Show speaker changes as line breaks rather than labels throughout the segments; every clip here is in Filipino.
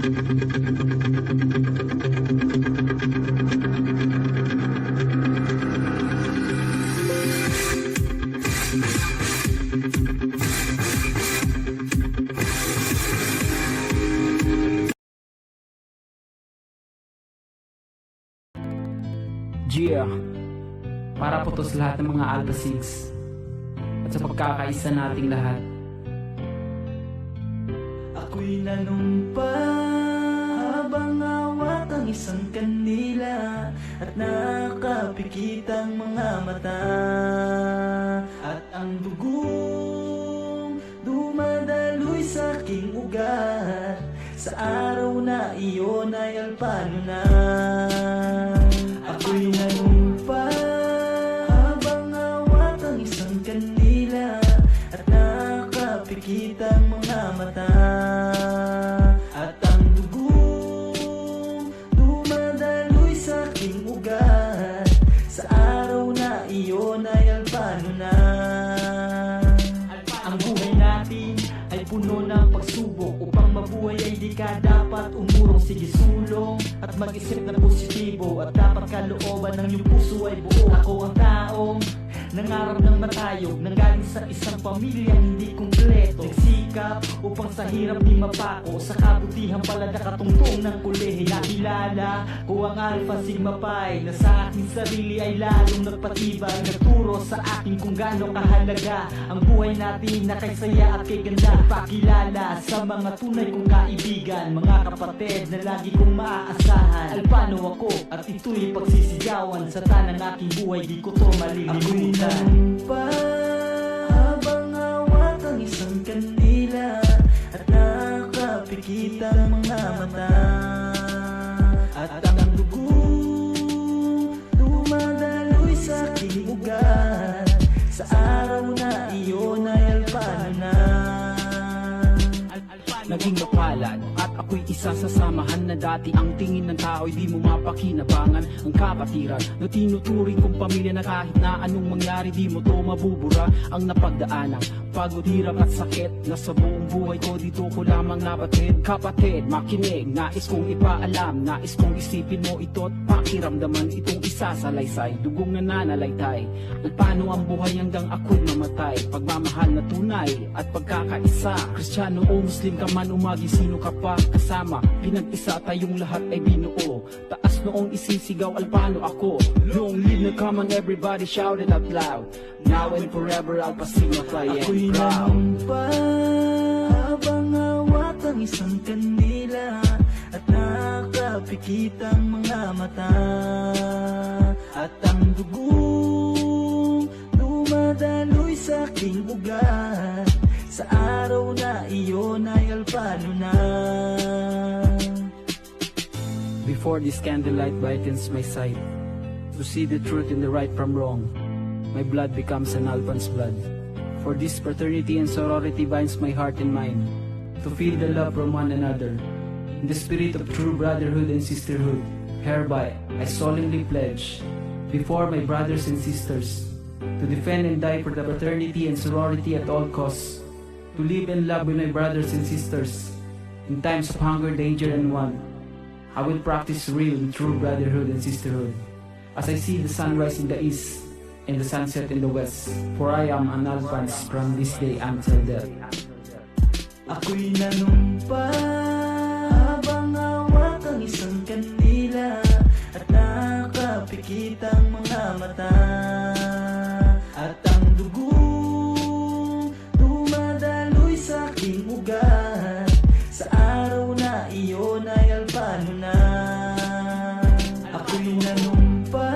Gia, para po to sa lahat ng mga Alpha 6 at sa pagkakaisa nating lahat.
Ako'y nanumpa habang awat ang isang kandila at nakapikit ang mga mata, at ang dugong dumadaloy sa aking ugat sa araw na iyon ay alpano na. Ako'y nanumpa habang awat ang isang kandila at nakapikit ang mga mata, at ang dugong dumadaloy sa aking ugat sa araw na iyon ay alpano na. Ang buhay natin ay puno ng pagsubok. Upang mabuhay ay di ka dapat umurong. Sige, sulong at mag-isip na positibo, at dapat kalooban ng iyong puso ay buo. Ako ang taong nangarap ng matayog, nanggaling sa isang pamilyang hindi kumpleto. Nagsikap upang sa hirap di mapako, sa kabutihan pala nakatungtong ng kolehiyo. Nakilala ko ang Alpha Sigma Pi na sa aking sarili ay lalong nagpatibay. Nagturo sa akin kung gaano kahalaga ang buhay natin na kay saya at kay ganda. Pakilala sa mga tunay kong kaibigan, mga kapatid na lagi kong maaasahan. Alpano ako at ito'y pagsisigawan, sa tanang aking buhay di ko to malilimutan. Pa habang awat ang isang kandila at nakapikit ang mga mata, at ang dugong dumadaloy sa aking ugat sa araw na iyon ay alpano na.
Naging mapalad at ako'y isa sa samahan na dati ang tingin ng tao'y di mo mapakinabangan. Ang kapatiran na tinuturing kong pamilya na kahit na anong mangyari di mo to mabubura. Ang napagdaanang pagod, hirap at sakit na sa buong buhay ko dito ko lamang nabatid. Kapatid, makinig, nais kong ipaalam, nais kong isipin mo ito't pakiramdaman itong isasalaysay, dugong nananalaytay. Alpano ang buhay hanggang ako'y mamatay. Pagmamahal na tunay at pagkakaisa, Kristiyano o Muslim ka man umagi, sino ka pa kasama, pinag-isa tayong lahat ay binuo. Taas noong isisigaw, Alpano ako. Long live na come on, everybody shout it out loud. Now and forever Alpha Sigma Pi and
Ako'y
proud.
nanumpa habang awat ang isang kandila at nakapikit ang mga mata, at ang dugong dumadaloy sa aking ugat sa araw na iyon ay alpano na.
Before this candlelight brightens my sight, to see the truth in the right from wrong, my blood becomes an Alpan's blood. For this fraternity and sorority binds my heart and mind, to feel the love from one another, in the spirit of true brotherhood and sisterhood. Hereby, I solemnly pledge, before my brothers and sisters, to defend and die for the fraternity and sorority at all costs, to live and love with my brothers and sisters, in times of hunger, danger, and want. I will practice real and true brotherhood and sisterhood, as I see the sunrise in the east and the sunset in the west, for I am an Alphans from this day until death.
Ako'y nanumpa habang awat ang isang kandila at nakapikit ang mga mata, at ang dugong dumadaloy sa aking ugat sa araw na iyon ay alpano na. Ako'y nanumpa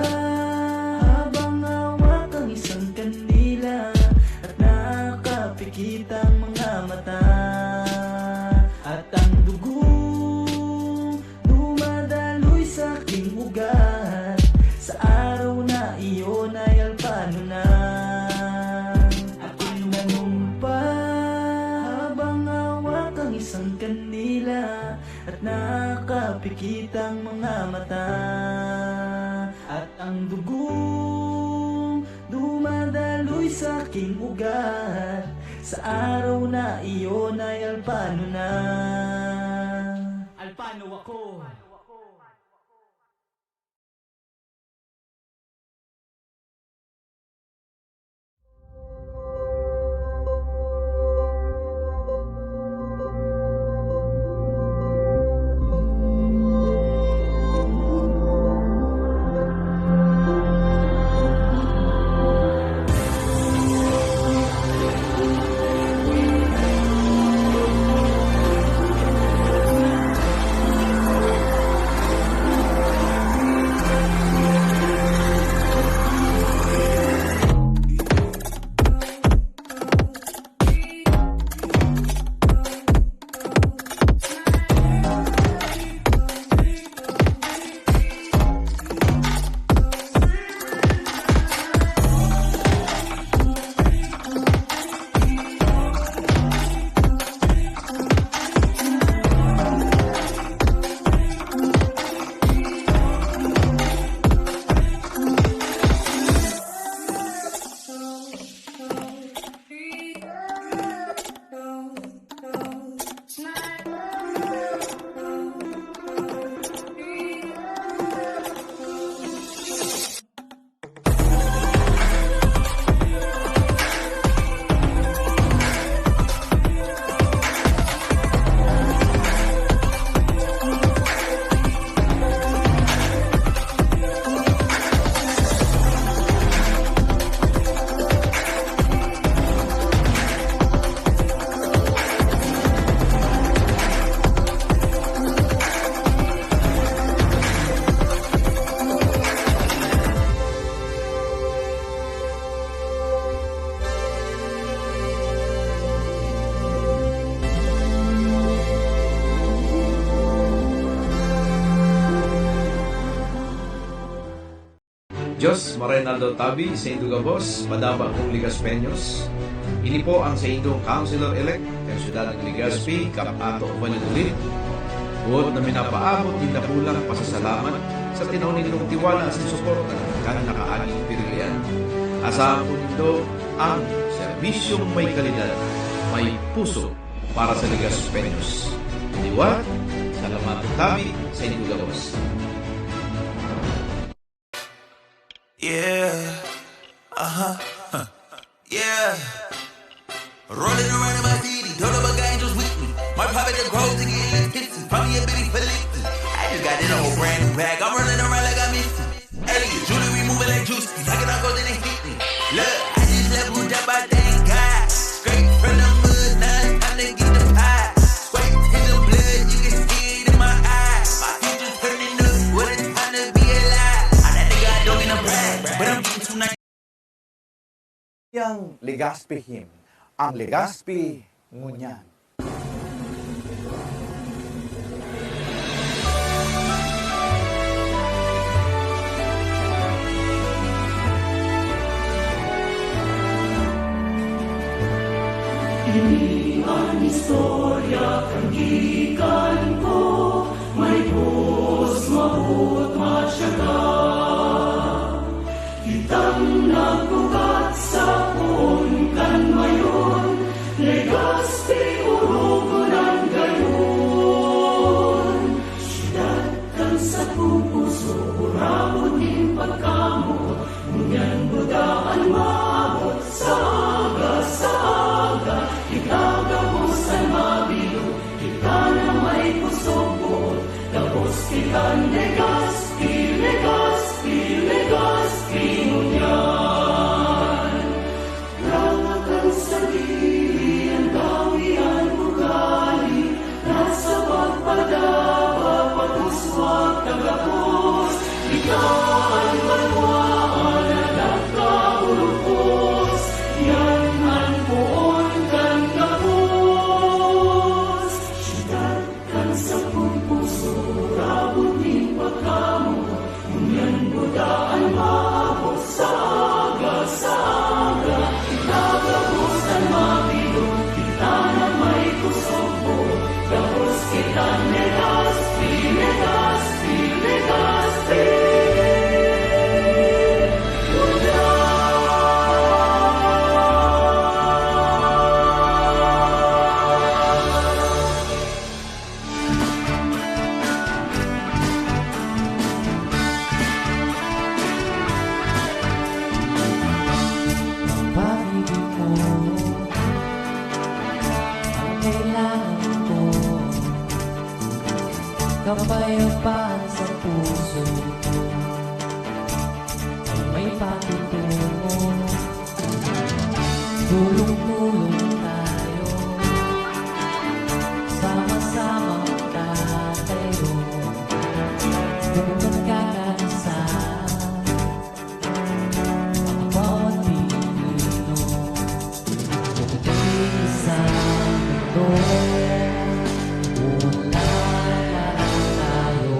habang awat ang isang kandila at nakapikit ang mga mata, at ang dugong dumadaloy sa aking ugat sa araw na iyon ay alpano na. Ako'y nanumpa habang awat ang isang kandila at nakapikit ang mga mata, at ang dugong dumadaloy sa aking ugat sa araw na iyon ay alpano na.
Diyos Marinaldo Tabi, sa Indugabos, Madaba kong Ligas Peños. Ini po ang sa Indong Councilor-elect ng Siyudad ng Legazpi, Kapato, Valladolid. Buod na minapaabot din na pulang pasasalamat sa tinaunin ng tiwala sa suporta ng kanang nakaaging pirilian. Asahan po nito ang serbisyong may kalidad, may puso para sa Ligas Peños. Diwat, Salamat Tabi, sa Indugabos.
Yeah, yeah. Rolling around in my city, told about angels with me. My private the grows to get less pissing. Probably a bitty for lifting. I just got this old brand new bag. I'm running around like I'm missing. Elliot, jewelry moving like juice. Knocking out gold and they hit me. Look, I just left with that by thank God. Straight from the mud, now it's time to get the pie. Straight in the blood, you can see it in my eyes. My future's turning up, what it's time to be alive. I'm that nigga, I don't mean to brag, but I'm getting too nice.
Yang Legazpi him, ang Legazpi ngunyan.
Ini ang istorya kangikan ko, may Diyos mabuot matyaga. Kitang nagbukat sa puon kan mayon, Legazpi urugon ang gayon. Siyudad kan sa pupuso, urabot din pagkamot, ngunyan budaan maabot sa aga, sa aga. Ikagabusan mabilo, kita na may pusog, tapos kita Legazpi, Legazpi, Legazpi ngunyan. Rangakan sa diri, ang gawian ugali, nasa pagpadaba, paguswag, tagapos, ikaan, malwaan, nagkaulupos, yan ang puon kan kapos. Siyudad kan sa puso, rabot din pagkamo, ngunyan budaan maabot sa aga, sa aga. Ikagabusan mabilo, kita na may kusogbo, tapos kita Legazpi, Legazpi, Legazpi.
kapayapaan sa puso ay may patutungo. Tulong-tulong tayo, sama-sama tatayo, kung magkakaisa ang bawat Pilipino. Kung isang mundo, wala lang tayo.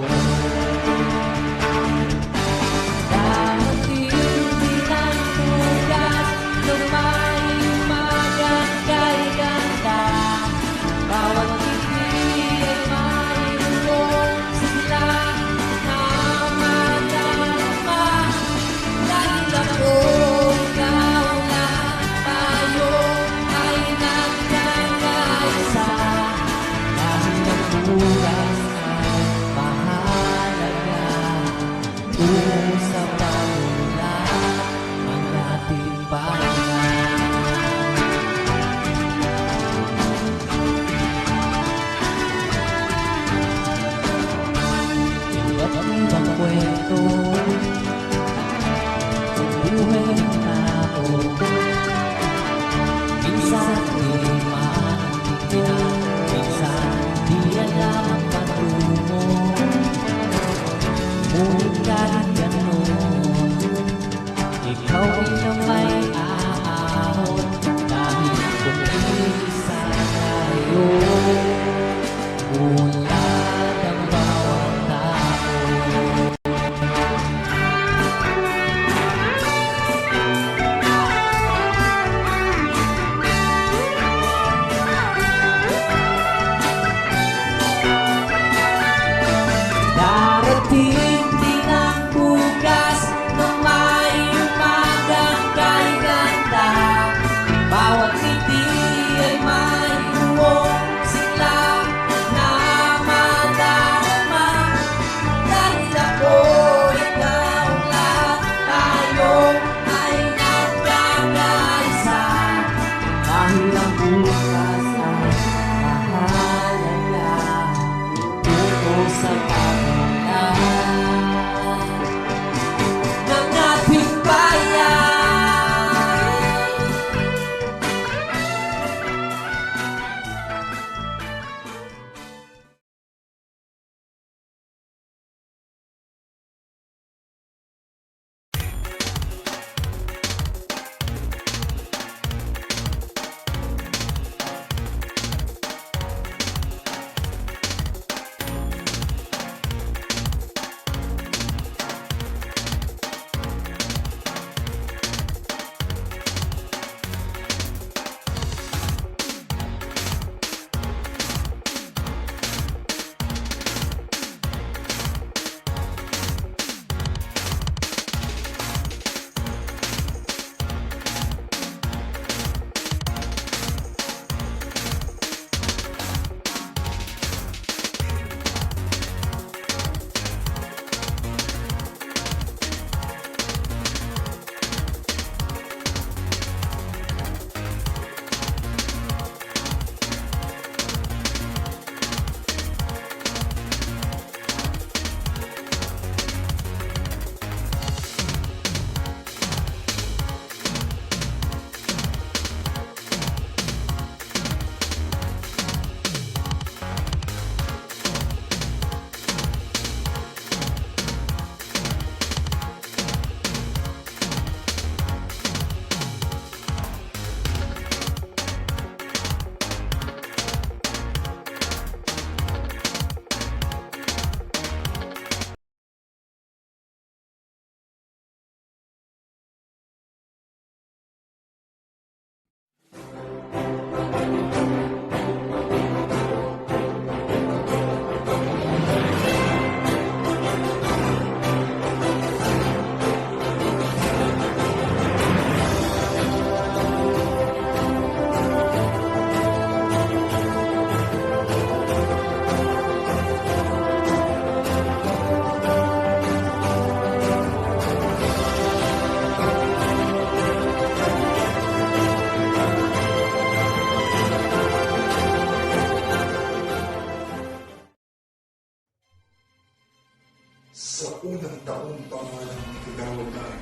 taong pangalang Kagawad Lai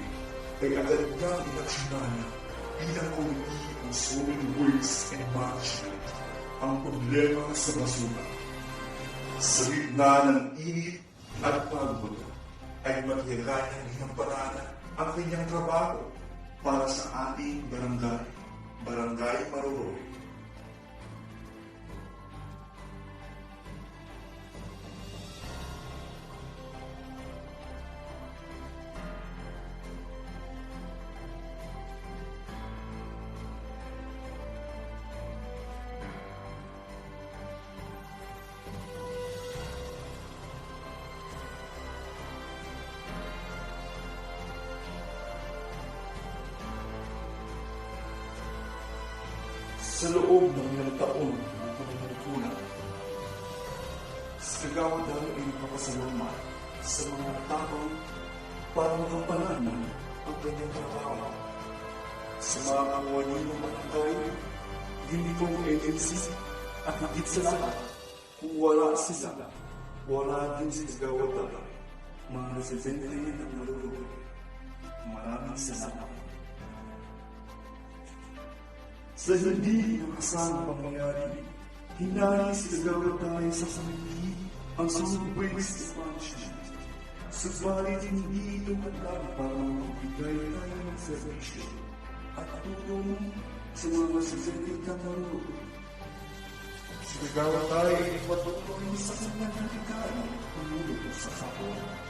ay agad niyang inaksyonan bilang Committee on Solid Waste and Management ang problema sa basura. Sa gitna ng init at pagod ay magyagayan ng paraan ang kanyang trabaho para sa ating barangay, Barangay Maroroy. Sa loob ng ilang taon ng panunungkulan, si Kagawad Lai ay nagpapasalamat sa mga taong para magampanan ang kanyang trabaho. Sa mga kawani ng barangay, hindi kong agency at higit sa lahat, kung wala sila, wala din si Kagawad Lai. Mga residente ng Maroroy, maraming salamat. Sa hindi nakasamang pangyayari, hinali si Kagawad Lai sa committee ang solid waste management. Subalit hindi ito handa para magbigay tayo ng servisyo at tulong sa mga residente ng Maroroy. Si Kagawad Lai ay patuloy sa kanyang nagigay tumulong sa kapwa.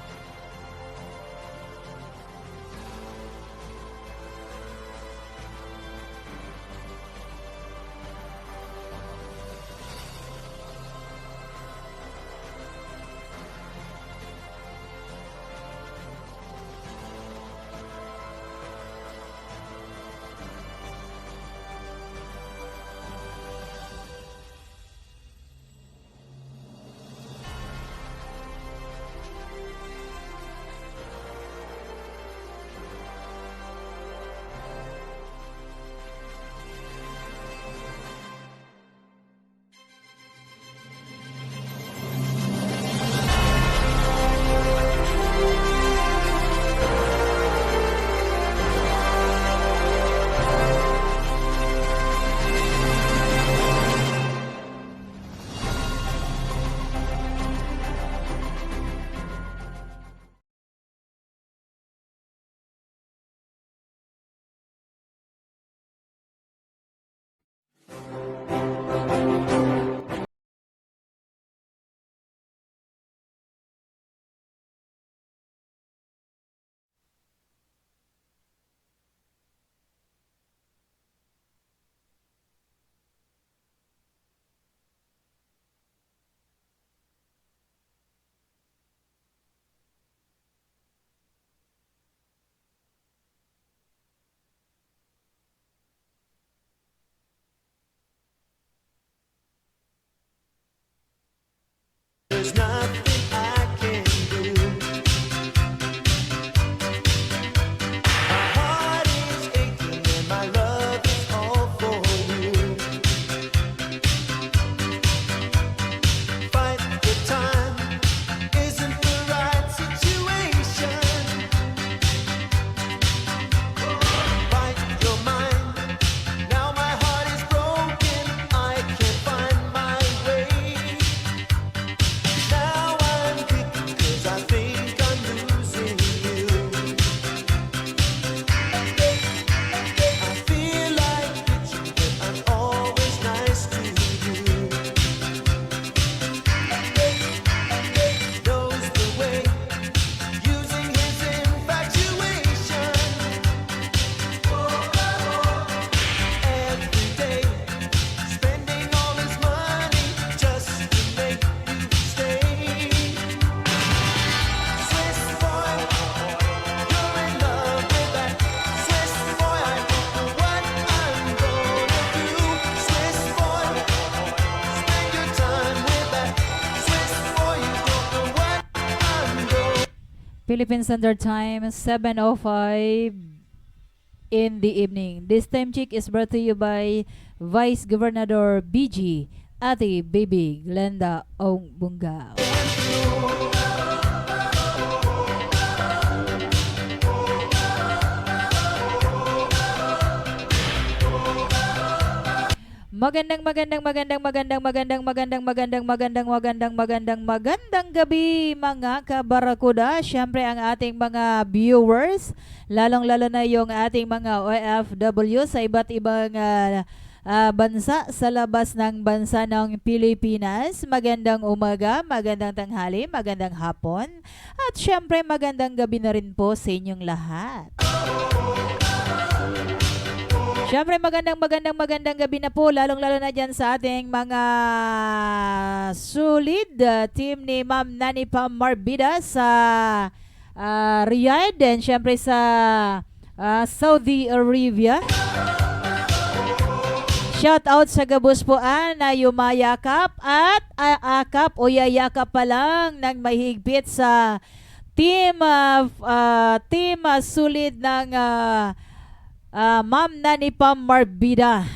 There's nothing I can do. My heart is aching and my love is all for you. Fight the time isn't the right situation. Fight your mind. Now my heart is broken. I can't find my way. Now I'm kicking 'cause I think I'm losing you. I feel like bitching, but I'm always nice to you. Knows the way, using his infatuation. Every day, spending all his money just to make you stay. Swiss boy, you're in love with that Swiss boy. I don't know what I'm gonna do. Swiss boy, spend your time with that Swiss boy. You don't know what I'm gonna.
Philippine Standard Time, 7:05 in the evening. This time check is brought to you by Vice Governor BG, Ate Baby Glenda Ong Bunga. Magandang gabi mga kabarakuda. Syempre ang ating mga viewers, lalong-lalo na yung ating mga OFW sa iba't ibang bansa sa labas ng bansa ng Pilipinas. Magandang umaga, magandang tanghali, magandang hapon, at syempre magandang gabi na rin po sa inyong lahat. Siyempre magandang gabi na po, lalong-lalo na dyan sa ating mga solid team ni Ma'am Nani Pam Marbida sa Riyadh, and siyempre sa Saudi Arabia. Shout out sa gabos po na yumayakap at aakap o yayakap pa lang ng mahigpit sa team solid ng Ma'am Nani Pam Marbida,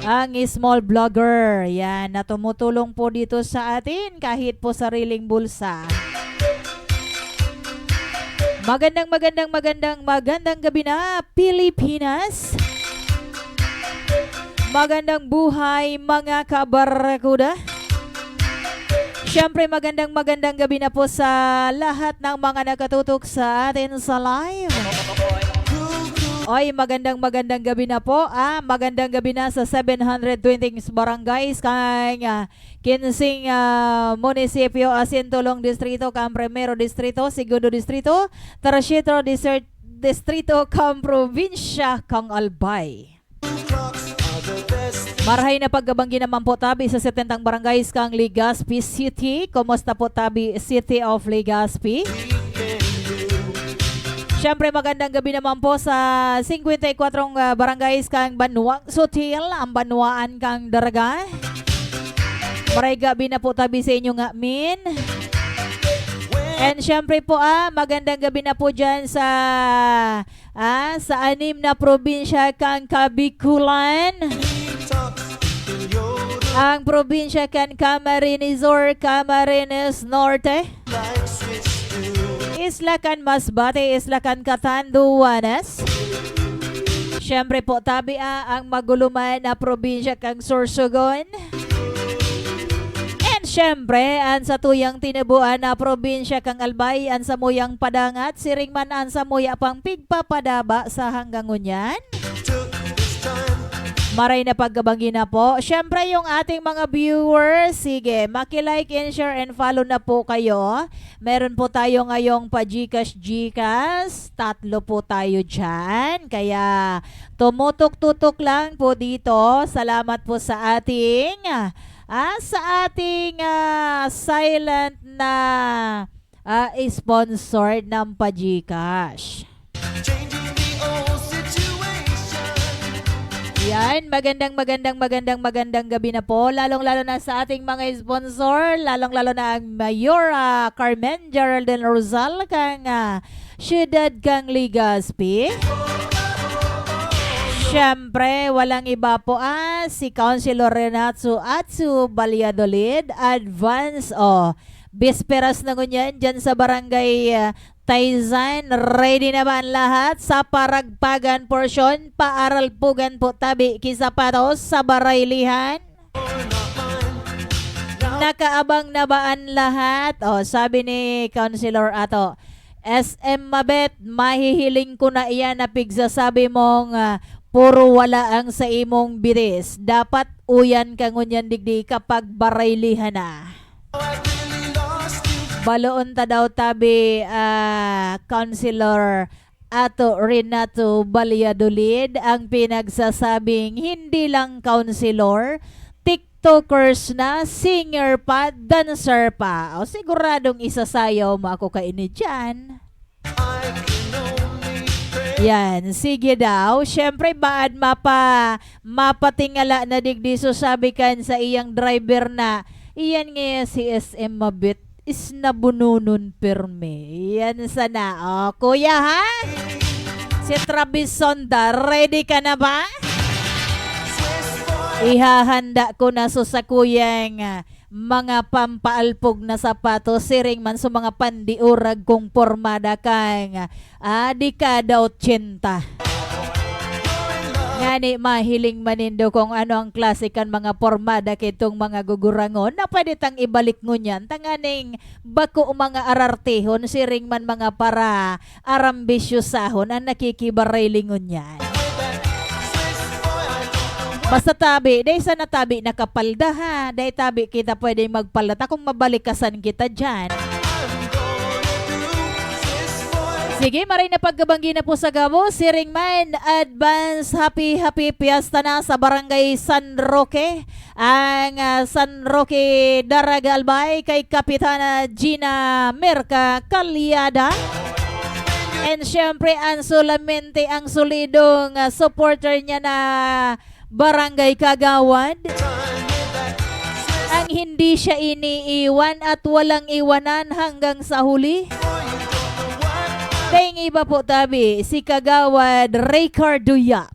ang small vlogger yan na tumutulong po dito sa atin kahit po sariling bulsa. Magandang gabi na Pilipinas. Magandang buhay mga kabarakuda. Siyempre magandang gabi na po sa lahat ng mga nakatutok sa atin sa live. Oy, magandang gabi na po. Magandang gabi na sa 720 barangays kang Kinsing Munisipyo, Asintulong Distrito, Cam Primero Distrito, Segundo Distrito, Tercero Distrito, Cam Provincia, kang Albay. Marhay na paggabanggi naman po tabi sa 70 barangays kang Legazpi City. Kumusta po tabi City of Legazpi? Siyempre magandang gabi naman po sa 54 barangays kang Banwang Sutil, ang Banwaan kang Daraga. Maray gabi na po tabi sa inyo nga min. And siyempre po magandang gabi na po dyan sa 6 na probinsya kang Kabikulan. Ang probinsya kang Camarines Sur, Camarines Norte, Isla kan Masbate, Isla kan Catanduanes. Siyempre po tabi ang maguluman na probinsya kang Sorsogon. And siyempre ang sa tuyang tinubuan na probinsya kang Albay, ang sa muyang padangat, siringman ang sa muya pang pigpapadaba sa hanggang unyan. Maray na paggabanggi na po. Siyempre yung ating mga viewers, sige, maki-like and share and follow na po kayo. Meron po tayo ngayong pa-Gcash. 3 po tayo dyan. Kaya tumutok-tutok lang po dito. Salamat po sa ating silent na sponsored ng pa-Gcash. Yan, magandang gabi na po, lalong-lalo na sa ating mga sponsor, lalong-lalo na ang Mayor Carmen Geraldine Rosal kang Siyudad kang Legazpi. Siyempre, walang iba po si Councilor Renato Atsu Valladolid, advance bisperas na ngunyan dyan sa barangay Taizan. Ready naman lahat sa paragpagan porsyon, paaral pugan po tabi kisapatos sa baraylihan. Nakaabang na baan lahat? Sabi ni Councilor Ato, SM Mabet, mahihiling ko na iyan na pigsasabi mong puro wala ang sa imong biris. Dapat uyan ka ngunyan digdi kapag baraylihan na. Baloon ta daw tabi Councilor Ato Renato Valladolid ang pinagsasabing hindi lang councilor, tiktokers na, singer pa, dancer pa. Siguradong isasayaw mo ako kainit dyan. Yan, sige daw. Siyempre baad mapatingala na digdiso sabi kan sa iyang driver na iyan nga si SM Mabit is nabununun perme. Yan sana. Kuya ha? Si Travis Sonda, ready ka na ba? Ihahanda ko na sa kuyang mga pampaalpog na sapatos, siring man sa mga pandiurag kong pormada kang dekada 80. Ngani mahiling manindo kung ano ang klase kan mga pormada kitong mga gugurangon na pwede tang ibalik ngunyan tanganing bako mga arartehon siring man mga para arambisyosahon ang nakikibarailing ngunyan. Basta tabi, day sa natabi nakapalda ha, day tabi kita pwede magpalda kung mabalikasan kita dyan. Sige, maray na pagkabanggi na po sa Gabo. Siring man, advance happy fiesta na sa Barangay San Roque. Ang San Roque Daraga Albay kay Kapitana Gina Merca Calyada. And syempre, ang solamente ang solidong supporter niya na Barangay Kagawad. Ang hindi siya iniiwan at walang iwanan hanggang sa huli. Dahing iba po tabi, si Kagawad Ricardo Yap.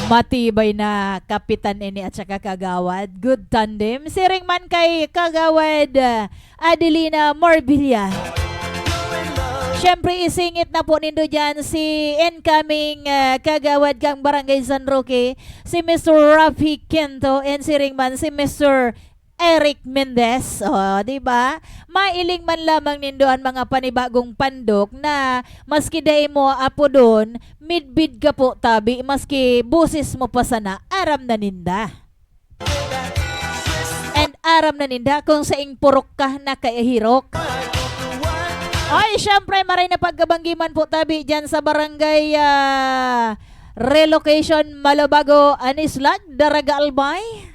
Matibay na kapitan ini at saka Kagawad. Good tandem. Siring man kay Kagawad Adelina Morbilla. Siyempre isingit na po nindo dyan si incoming Kagawad kang Barangay San Roque, si Mr. Rafi Quinto, and siring man si Mr. Eric Mendez, di ba? Mailing man lamang nindo ang mga panibagong pandok na maski day mo apo doon, midbid ka po tabi, maski busis mo pa sana, aram na ninda. And aram na ninda kung sa ing purok ka na kaihirok. Ay, syempre, maray na pagkabanggiman po tabi dyan sa Barangay Relocation Malabago, Anislag, Daraga Albay.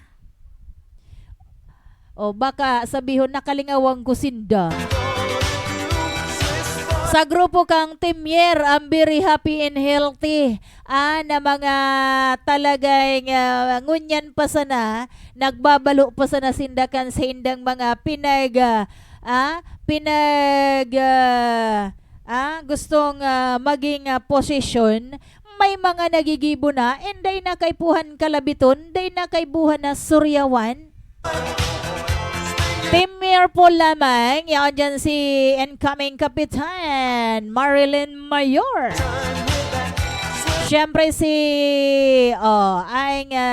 O baka sabihon nakalingawang kusinda. Sa grupo kang Timier, I'm very happy and healthy. Na mga talagay ngunyan pa sana, nagbabalo pa sana sindakan sa indang mga gustong maging posisyon. May mga nagigibo na, and day na kay puhan kalabiton, day na kay buhan na suryawan. Timir po lamang, yan dyan si incoming Kapitan Marilyn Mayor. Siyempre si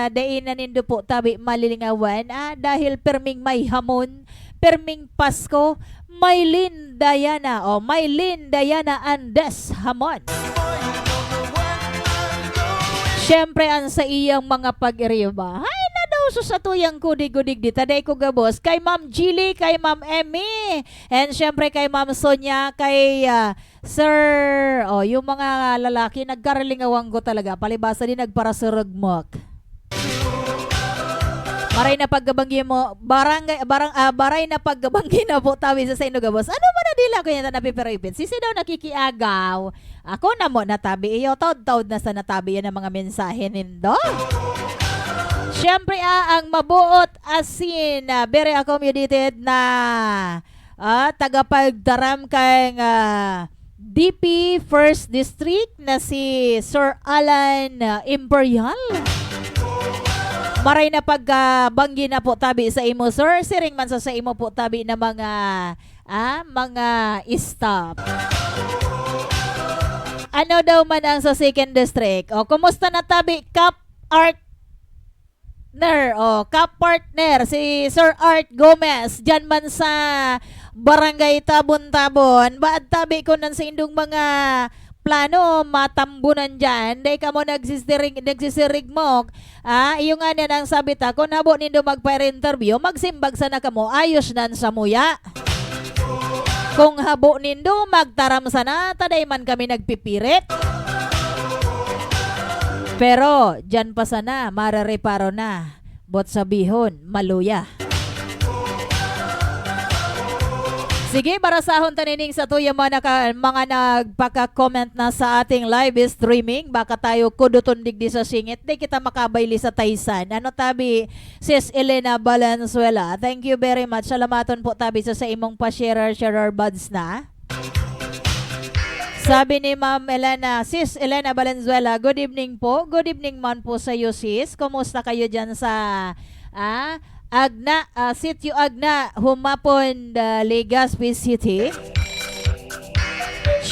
dainan nindo po tabi malilingawan dahil perming may hamon, perming Pasko, Maylin Diana Andes Hamon. Siyempre ang sa iyang mga pag-iriba. So sa tuyang kudig-kudig dita day ko gabos kay Ma'am Gilly, kay Ma'am Emmy, and syempre kay Ma'am Sonia, kay Sir yung mga lalaki nagkaralingawang ko talaga palibasa din nagparasurugmok. Baray na paggabanggi mo, baray na paggabanggi na po tawi sa ino gabos. Ano man na dila ko yan na napiperipit? Sisi daw nakikiagaw. Ako na mo natabi iyo, taod-taod na sa natabi yan ang mga mensahe nindo. Siyempre ang mabuot asin very accommodated na tagapagdaram kay DP First District na si Sir Alan Imperial. Maray na pagbanggi na po tabi sa imo sir, siring man sa imo po tabi na mga staff. Ano daw man ang sa second district? Kumusta na tabi Cap Art Kap-partner si Sir Art Gomez dyan man sa Barangay Tabon-Tabon. Baad tabi ko nan sa indong mga plano matambunan dyan. Day ka mo nagsisirig mo. Yung nga niya nang sabi ta, kung nabo nindo magpa-interview, magsimbag sana ka mo, ayos nan sa muya. Kung habo nindo, magtaram sana, taday man kami nagpipirit. Pero, dyan pa sana, marareparo na. Bot sabihon, maluya. Sige, barasahon tanining sa tuya mga nagpaka-comment na sa ating live streaming. Baka tayo kudutundig di sa singit. Di kita makabayli sa Taysan. Ano tabi, Sis Elena Valenzuela. Thank you very much. Salamaton po tabi sa imong pa-sharer buds na. Sabi ni Ma'am Elena, Sis Elena Valenzuela, good evening po. Good evening man po sa iyo, sis. Kumusta kayo dyan sa Sitio Agna, Humapon, Legazpi City?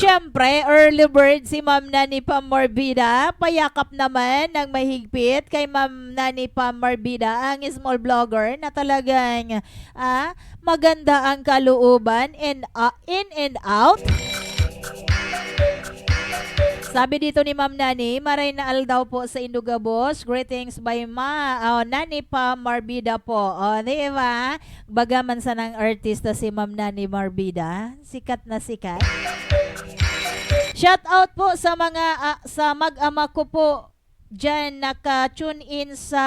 syempre, early bird si Ma'am Nani Pamorbida. Payakap naman ng mahigpit kay Ma'am Nani Pamorbida, ang small vlogger na talagang maganda ang kalooban in and out. Sabi dito ni Ma'am Nani, maray na daw po sa Indugabos. Greetings by Nani Pamorbida po. O, di ba? Bagaman sa ng artista si Ma'am Nani Marbida. Sikat na sikat. Shout out po sa mga sa mag-ama ko po dyan naka-tune in sa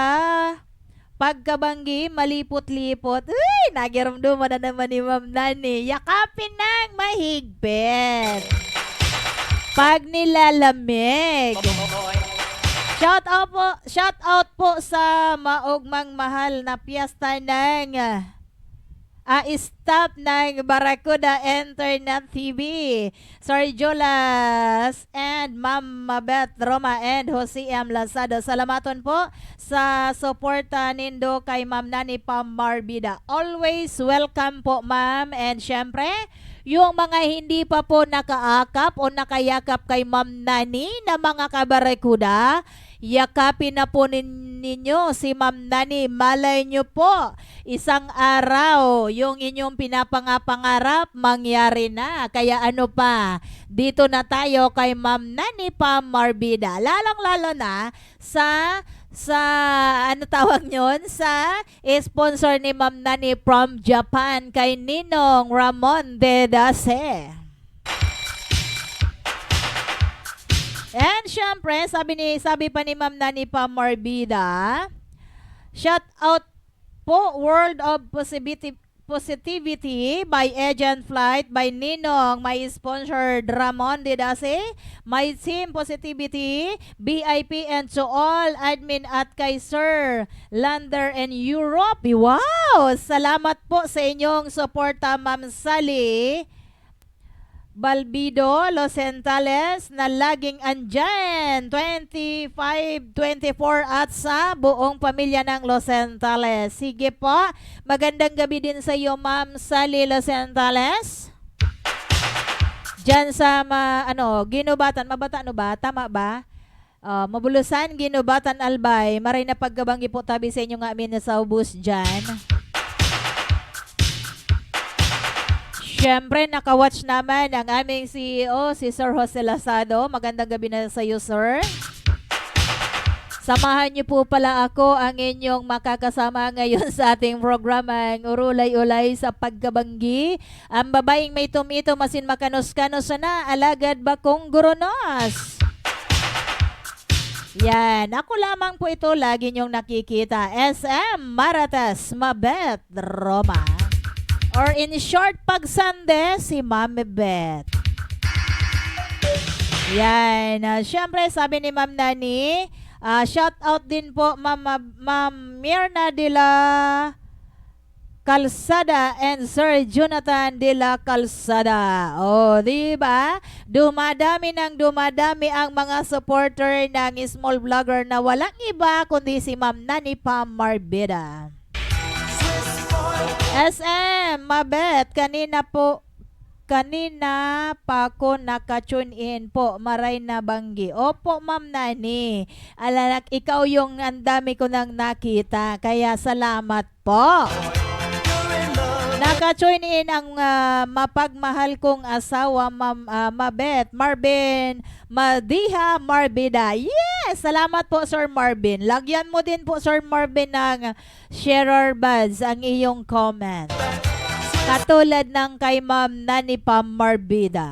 Pagkabanggi, malipot-lipot. Uy, nagiramduman na naman ni Ma'am Nani. Yakapin ng mahigpit. Pag nilalamig. Shout out po sa maugmang mahal na piyesta ng staff ng Barracuda Internet TV. Sir Jolas and Ma'am Mabet Roma and Jose M. Lazado. Salamaton po sa suporta nindo kay Ma'am Nani Pamorbida. Always welcome po, Ma'am. And syempre, yung mga hindi pa po nakaakap o nakayakap kay Ma'am Nani na mga kabarekuda, yakapin na po ninyo si Ma'am Nani. Malay nyo po, isang araw, yung inyong pinapangapangarap, mangyari na. Kaya ano pa, dito na tayo kay Ma'am Nani Pamorbida. Lalong-lalo na sa ano tawag nyon, sa sponsor ni Ma'am Nani from Japan kay Ninong Ramon de Dase. And syempre, sabi pa ni Ma'am Nani Pamorbida, shout out po World of Positivity by Agent Flight by Ninong, my sponsor Ramon de Dase, my team Positivity, BIP, and to all admin at kay Sir Lander and Europe. Wow! Salamat po sa inyong suporta, Ma'am Sally Balbido Los Centales, na laging andyan 25-24 at sa buong pamilya ng Los Centales. Sige po, magandang gabi din sa iyo, Ma'am Sally Los Centales. Diyan sa Ginubatan, mabata ano ba? Tama ba? Mabulusan, Ginubatan, Albay. Maray na pagkabanggi po tabi sa inyo nga amin na sa ubus dyan. Siyempre, nakawatch naman ang aming CEO, si Sir Jose Lazado. Magandang gabi na sa iyo, sir. Samahan niyo po pala ako, ang inyong makakasama ngayon sa ating programang Urulay-Ulay sa Pagkabanggi. Ang babaeng may tumito, masin makanos-kanos na, alagad bakong gurunos. Yan, ako lamang po ito, lagi niyong nakikita. SM Maratas Mabet Roma. Or in short, pag Sunday, si Ma'am Beth. Yan. Siyempre, sabi ni Ma'am Nani, shout out din po Ma'am Mirna de la Calzada and Sir Jonathan de la Calzada. O, diba? Dumadami ang mga supporter ng small vlogger na walang iba kundi si Ma'am Nani Pamorbida. SM Mabet, kanina pa ako naka-tune in po, maray na banggi. Opo, Ma'am Nani. Alanak, ikaw yung andami ko nang nakita, kaya salamat po. Naka-tune in ang mapagmahal kong asawa, Ma'am Mabet, Marvin Madiha Marbida. Yes! Salamat po, Sir Marvin. Lagyan mo din po, Sir Marvin, ng sharer buds ang iyong comment. Katulad ng kay Ma'am Nani Pamorbida.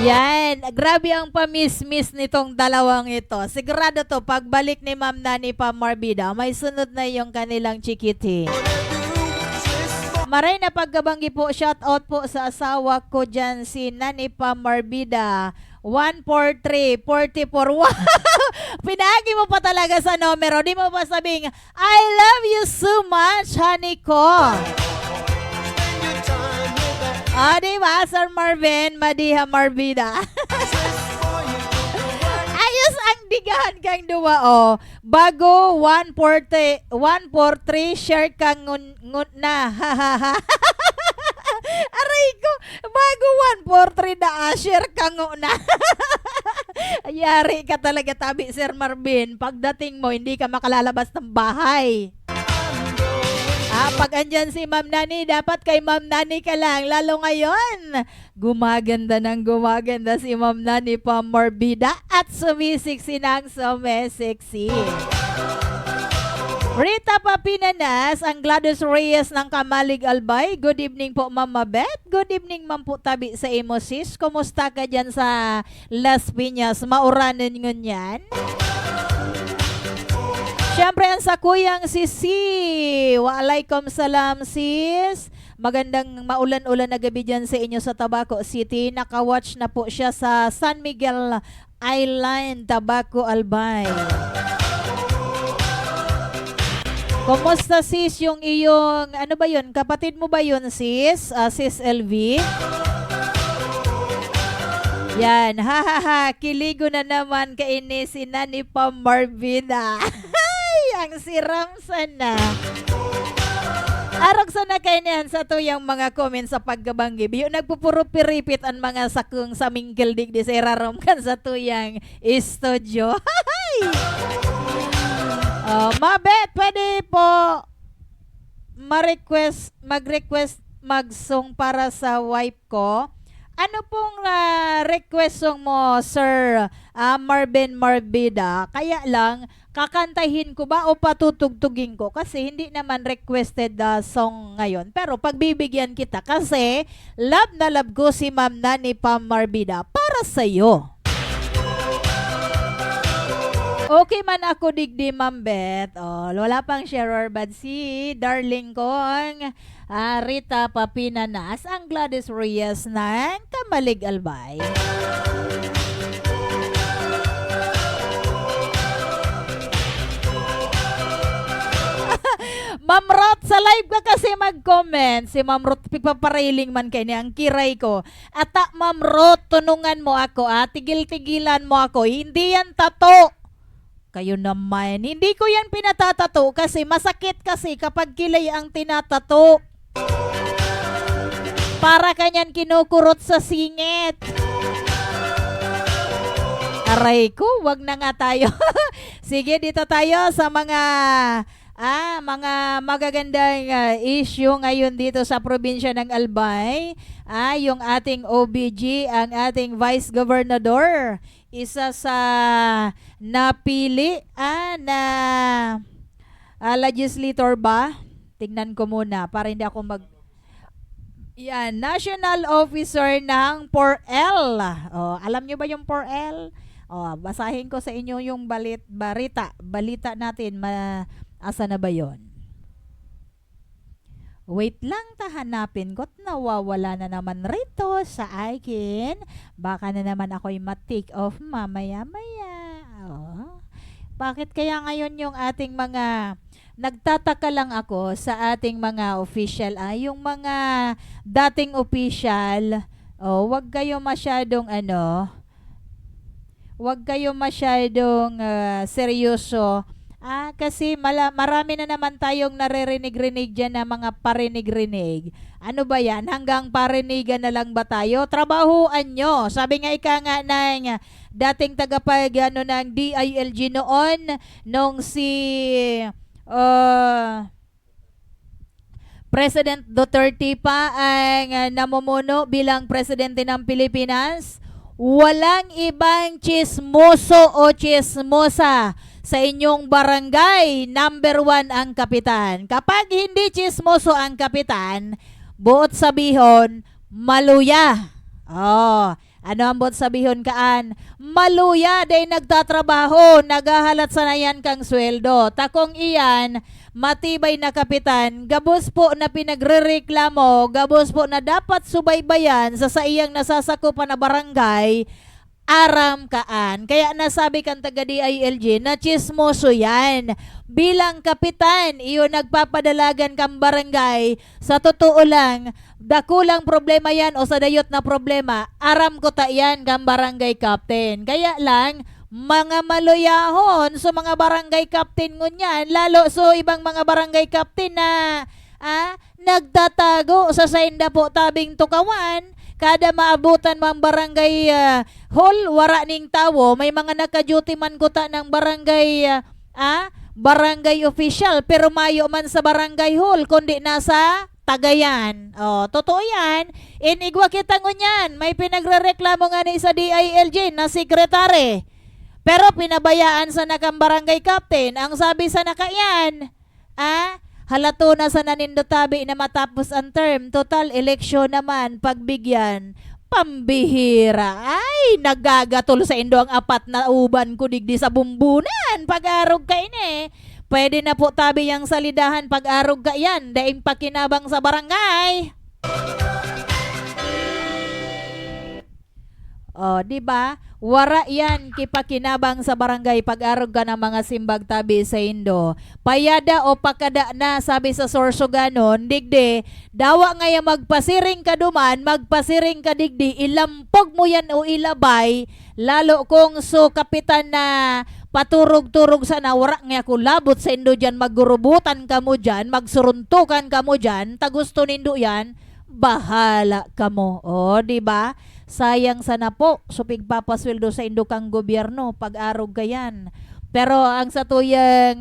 Yan. Grabe ang pamiss-miss nitong dalawang ito. Sigurado to, pagbalik ni Ma'am Nani Pamorbida, may sunod na yung kanilang chikiti. Maray na pagkabanggi po, shout out po sa asawa ko dyan, si Nani Pamorbida. 143-44. Wow! Pinagi mo pa talaga sa numero. Di mo ba sabing, I love you so much, honey ko. Diba, Sir Marvin Madiha Marbida? Ayos ang digahan kang duwa, oh. Bago 143, share kang ngun na. Aray ko, Bago 143 na Asher kango na. Yari ka talaga tabi Sir Marvin. Pagdating mo hindi ka makalalabas ng bahay. Pag andyan si Ma'am Nani, dapat kay Ma'am Nani ka lang. Lalo ngayon, gumaganda ng gumaganda si Ma'am Nani Pamorbida at sumisiksi ng sumisiksi. Rita Papinanas, ang Gladys Reyes ng Kamalig Albay. Good evening po, Mama Beth. Good evening, Ma'am po tabi sa Emosis. Kumusta ka dyan sa Las Piñas? Mauranan ngon yan? Siyempre, ang sa kuyang Sisi. Waalaikum salam, sis. Magandang maulan-ulan na gabi dyan sa inyo sa Tabaco City. Nakawatch na po siya sa San Miguel Island, Tabaco Albay. Kumusta sis yung iyong, ano ba yun? Kapatid mo ba yun sis? Sis LV? Yan, ha, kiligo na naman kainis si Nani Pamorbida. Ang siram sana. Arog sana kainihan sa tuyang mga comments sa pagkabanggi. Biyo nagpupuro piripit ang mga sakong sa mingkil dig di sa irarom kan sa tuyang studio. Mabet, pwede po mag-request mag-song para sa wife ko. Ano pong request song mo, Sir Marvin Morbida? Kaya lang, kakantahin ko ba o patutugtugin ko? Kasi hindi naman requested song ngayon. Pero pagbibigyan kita kasi love na love ko si Ma'am Nani Pamorbida para sa'yo. Okay man ako digdi, Ma'am Beth. Wala pang sharer bad si darling kong Rita Papinanas, ang Gladys Reyes ng Kamalig Albay. Ma'am Ruth, sa live ka kasi mag-comment. Si Ma'am Ruth, pigpaparailing man kayo niya, ang kiray ko. Ata, Ma'am Ruth, tunungan mo ako, tigil-tigilan mo ako. Hindi yan tato. Kayo naman, hindi ko yan pinatatato kasi masakit kasi kapag kilay ang tinatato. Para kanyan kinukurot sa singit. Aray ko, wag na nga tayo. Sige, dito tayo sa mga magagandang issue ngayon dito sa probinsya ng Albay. Yung ating OBG, ang ating Vice Governor, isa sa napili na legislator ba? Tignan ko muna para hindi ako Yan, National Officer ng 4L. Alam nyo ba yung 4L? Basahin ko sa inyo yung balita natin. Asa na ba yon? Wait lang, tahanapin ko't nawawala na naman rito sa akin. Baka na naman ako'y ma-take off mamaya-maya. Bakit kaya ngayon yung ating mga nagtataka lang ako sa ating mga official, yung mga dating official, wag kayo masyadong seryoso. Kasi marami na naman tayong naririnig-rinig dyan na mga parinig-rinig. Ano ba yan? Hanggang parinigan na lang ba tayo? Trabahuan nyo. Sabi nga ika nga ng dating ng DILG noon, nung si President Duterte pa ang namumuno bilang presidente ng Pilipinas. Walang ibang chismoso o chismosa sa inyong barangay. Number 1 ang kapitan. Kapag hindi chismoso ang kapitan, buot sabihon, maluya. Ano ang buot sabihon kaan? Maluya day nagtatrabaho, nagahalat sa nayan kang sweldo. Takong iyan, matibay na kapitan, gabos po na pinagrereklamo, gabos po na dapat subaybayan sa iyang nasasakupan na barangay, aram kaan. Kaya nasabi kang taga DILG na chismoso yan. Bilang kapitan, iyo nagpapadalagan kang barangay. Sa totoo lang, dakulang problema yan o sa dayot na problema, aram ko ta yan kang barangay captain. Kaya lang, mga maluyahon so mga barangay captain ngunyan, lalo so ibang mga barangay captain na nagtatago sa sainda po tabing tukawan, kada maabutan mang barangay hall, wara ning tawo, may mga naka-duty man kuta ng barangay barangay official, pero mayo man sa barangay hall, kundi nasa Tagayan. Totoo yan. Inigwa kita ngunyan. May pinagrereklamo nga ni sa DILG na sekretary. Pero pinabayaan sa nakang barangay captain. Ang sabi sa nakayan, halato na sa nanindotabi na matapos ang term. Total eleksyon naman, pagbigyan. Pambihira. Ay, nagagatol sa indo ang apat na uban ko digdi sa bumbunan. Pag-arog ka ini. Pwede na po tabi yang salidahan pag-arog ka yan. Daing pakinabang sa barangay. Di ba? Wara yan kipakinabang sa barangay pag-arog ka ng mga simbag tabi sa Indo. Payada o pakada na sabi sa Sorsoganon, digdi, dawa ngaya magpasiring ka duman, magpasiring ka digdi, ilampog mo yan o ilabay, lalo kung so kapitan na paturog-turog sa nawara nga kulabot sa Indo dyan, maggurubutan ka mo dyan, magsuruntukan ka mo dyan, tagusto nindo yan, bahala ka mo. Di ba? Sayang sana po, so pigpapasweldo sa Indo kang gobyerno, pag-arog ka yan. Pero ang sa tuyang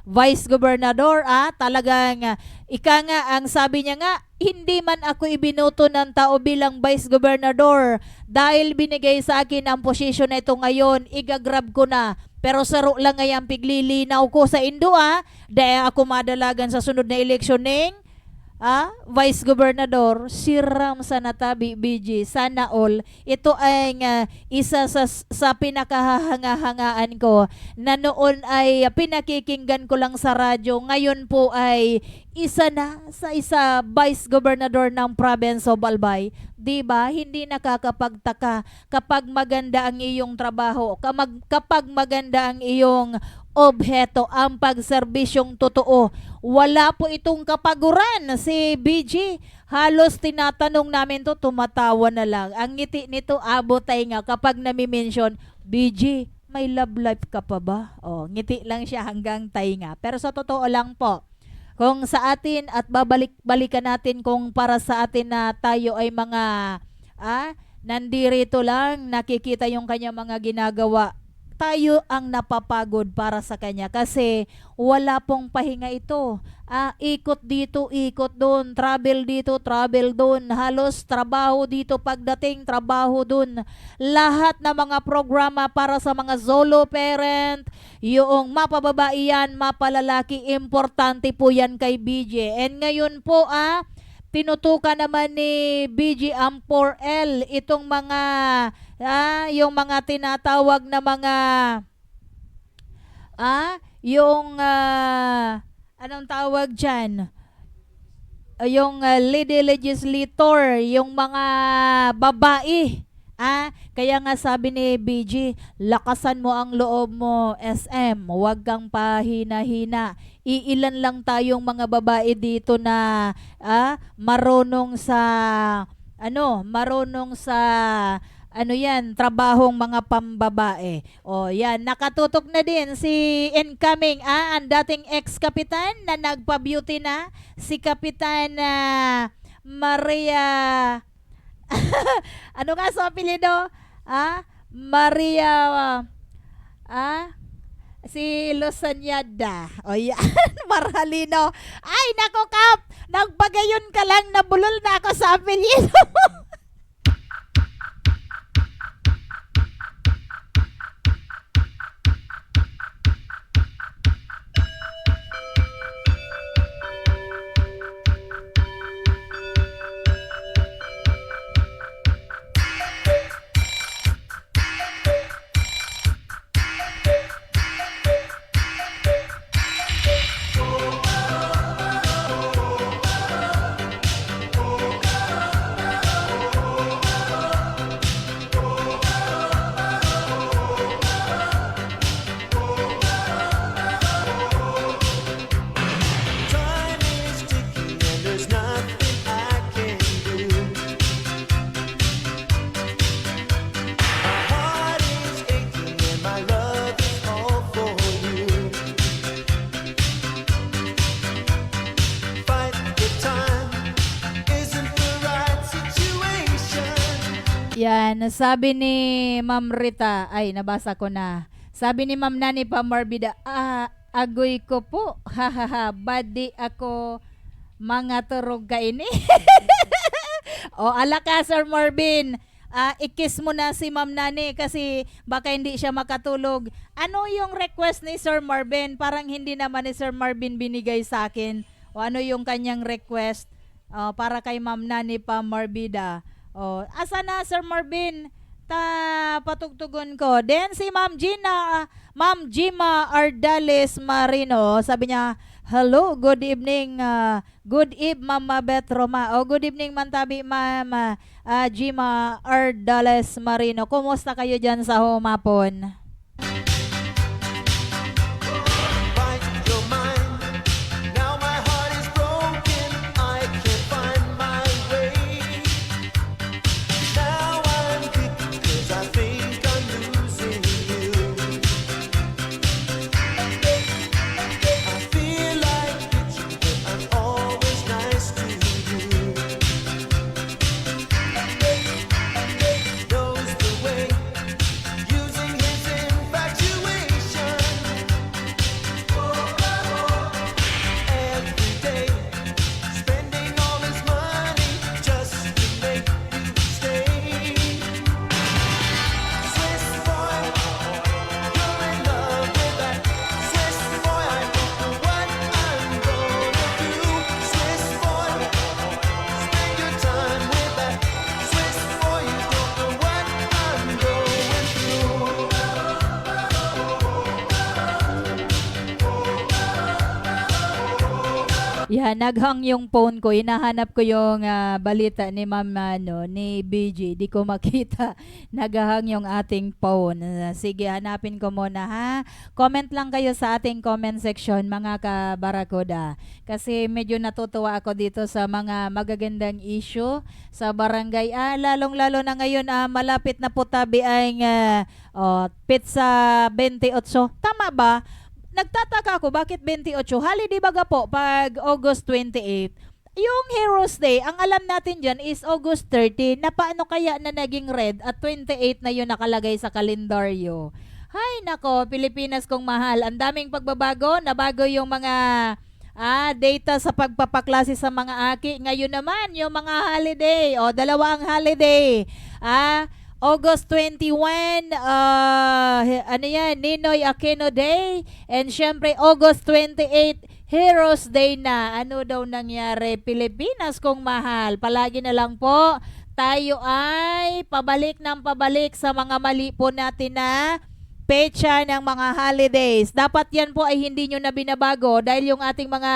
Vice Gobernador, talagang ika nga, ang sabi niya nga, hindi man ako ibinuto ng tao bilang Vice Gobernador dahil binigay sa akin ang posisyon na ito ngayon, igagrab ko na. Pero saro lang ngayang piglilinaw ko sa Indo, dahil ako madalagan sa sunod na eleksyon ng Vice Gobernador, siram sa natabi BG, sana all. Ito ay isa sa pinakahahanga-hangaan ko na noon ay pinakikinggan ko lang sa radyo. Ngayon po ay isa na sa Vice Gobernador ng Province of Albay. Diba? Hindi nakakapagtaka kapag maganda ang iyong trabaho, kapag maganda ang iyong obheto, ang pagserbisyong totoo. Wala po itong kapaguran si BG. Halos tinatanong namin to, tumatawa na lang. Ang ngiti nito, abot ay nga kapag nami-mention, BG, may love life ka pa ba? Ngiti lang siya hanggang tainga. Pero sa totoo lang po, kung sa atin at balikan natin kung para sa atin na tayo ay mga nandirito lang, nakikita yung kanya mga ginagawa, tayo ang napapagod para sa kanya kasi wala pong pahinga ito. Ikot dito, ikot doon, travel dito, travel doon, halos trabaho dito, pagdating trabaho doon. Lahat na mga programa para sa mga solo parent, yung mapababaihan, mapalalaki, importante po yan kay BJ. And ngayon po, tinutukan naman ni BG ang 4L, itong mga yung mga tinatawag na mga anong tawag dyan? Yung lady legislator, yung mga babae. Kaya nga sabi ni BG, lakasan mo ang loob mo, SM, huwag kang pahina-hina. Iilan lang tayong mga babae dito na marunong sa trabahong mga pambabae. Yan, nakatutok na din si incoming, ang dating ex-kapitan na nagpa-beauty na, si Kapitan Maria, ano nga sa apelyido? Maria, si Losanyada. Yan, Marhalino. Ay, nako Kap, nagbagayon ka lang, nabulol na ako sa apelyido. Yan, sabi ni Ma'am Rita, ay nabasa ko na. Sabi ni Ma'am Nani Pamarbida, agoy ko po, hahaha, badi ako mga turog kaini. O ala ka Sir Marvin, ikis mo na si Ma'am Nani kasi baka hindi siya makatulog. Ano yung request ni Sir Marvin? Parang hindi naman ni Sir Marvin binigay sa akin. O ano yung kanyang request para kay Ma'am Nani Pamarbida? O, asa na Sir Marvin? Patugtugon ko. Then si Ma'am Gima Ardales Marino, sabi niya, hello, good evening, good eve Mama Beth Roma. O good evening Mantabi Mama Gima Ardales Marino. Kumusta kayo dyan sa humapon?
Fight your mind. Now my heart is broken. I can't find my way. Now I'm weak 'cause I think I'm losing you. I feel like bitching, but I'm always nice to you. Knows the way, using his infatuation. Every day, spending all his money just to make you stay. Swiss boy, you're in love with that Swiss boy. I don't know what I'm gonna do. Swiss boy, spend your time with that Swiss boy. You don't know what I'm going through.
Yan, naghang yung phone ko. Hinahanap ko yung balita ni Ma'am ni BG. Di ko makita. Naghang yung ating phone. Sige, hanapin ko muna ha. Comment lang kayo sa ating comment section mga kabarakuda. Kasi medyo natutuwa ako dito sa mga magagandang issue sa barangay. Lalong-lalo na ngayon malapit na po tabi ang pizza 28. Tama ba? Nagtataka ako bakit 28? Holiday baga po pag August 28. Yung Heroes Day, ang alam natin dyan is August 30. Na paano kaya na naging red at 28 na yun nakalagay sa kalendaryo? Hay nako, Pilipinas kong mahal. Ang daming pagbabago, nabago yung mga data sa pagpapaklase sa mga aki. Ngayon naman, yung mga holiday. O, dalawa ang holiday. August 21, ano yan, Ninoy Aquino Day. And syempre, August 28, Heroes Day na. Ano daw nangyari? Pilipinas kong mahal. Palagi na lang po, tayo ay pabalik ng pabalik sa mga mali po natin na petsa ng mga holidays. Dapat yan po ay hindi nyo na binabago dahil yung ating mga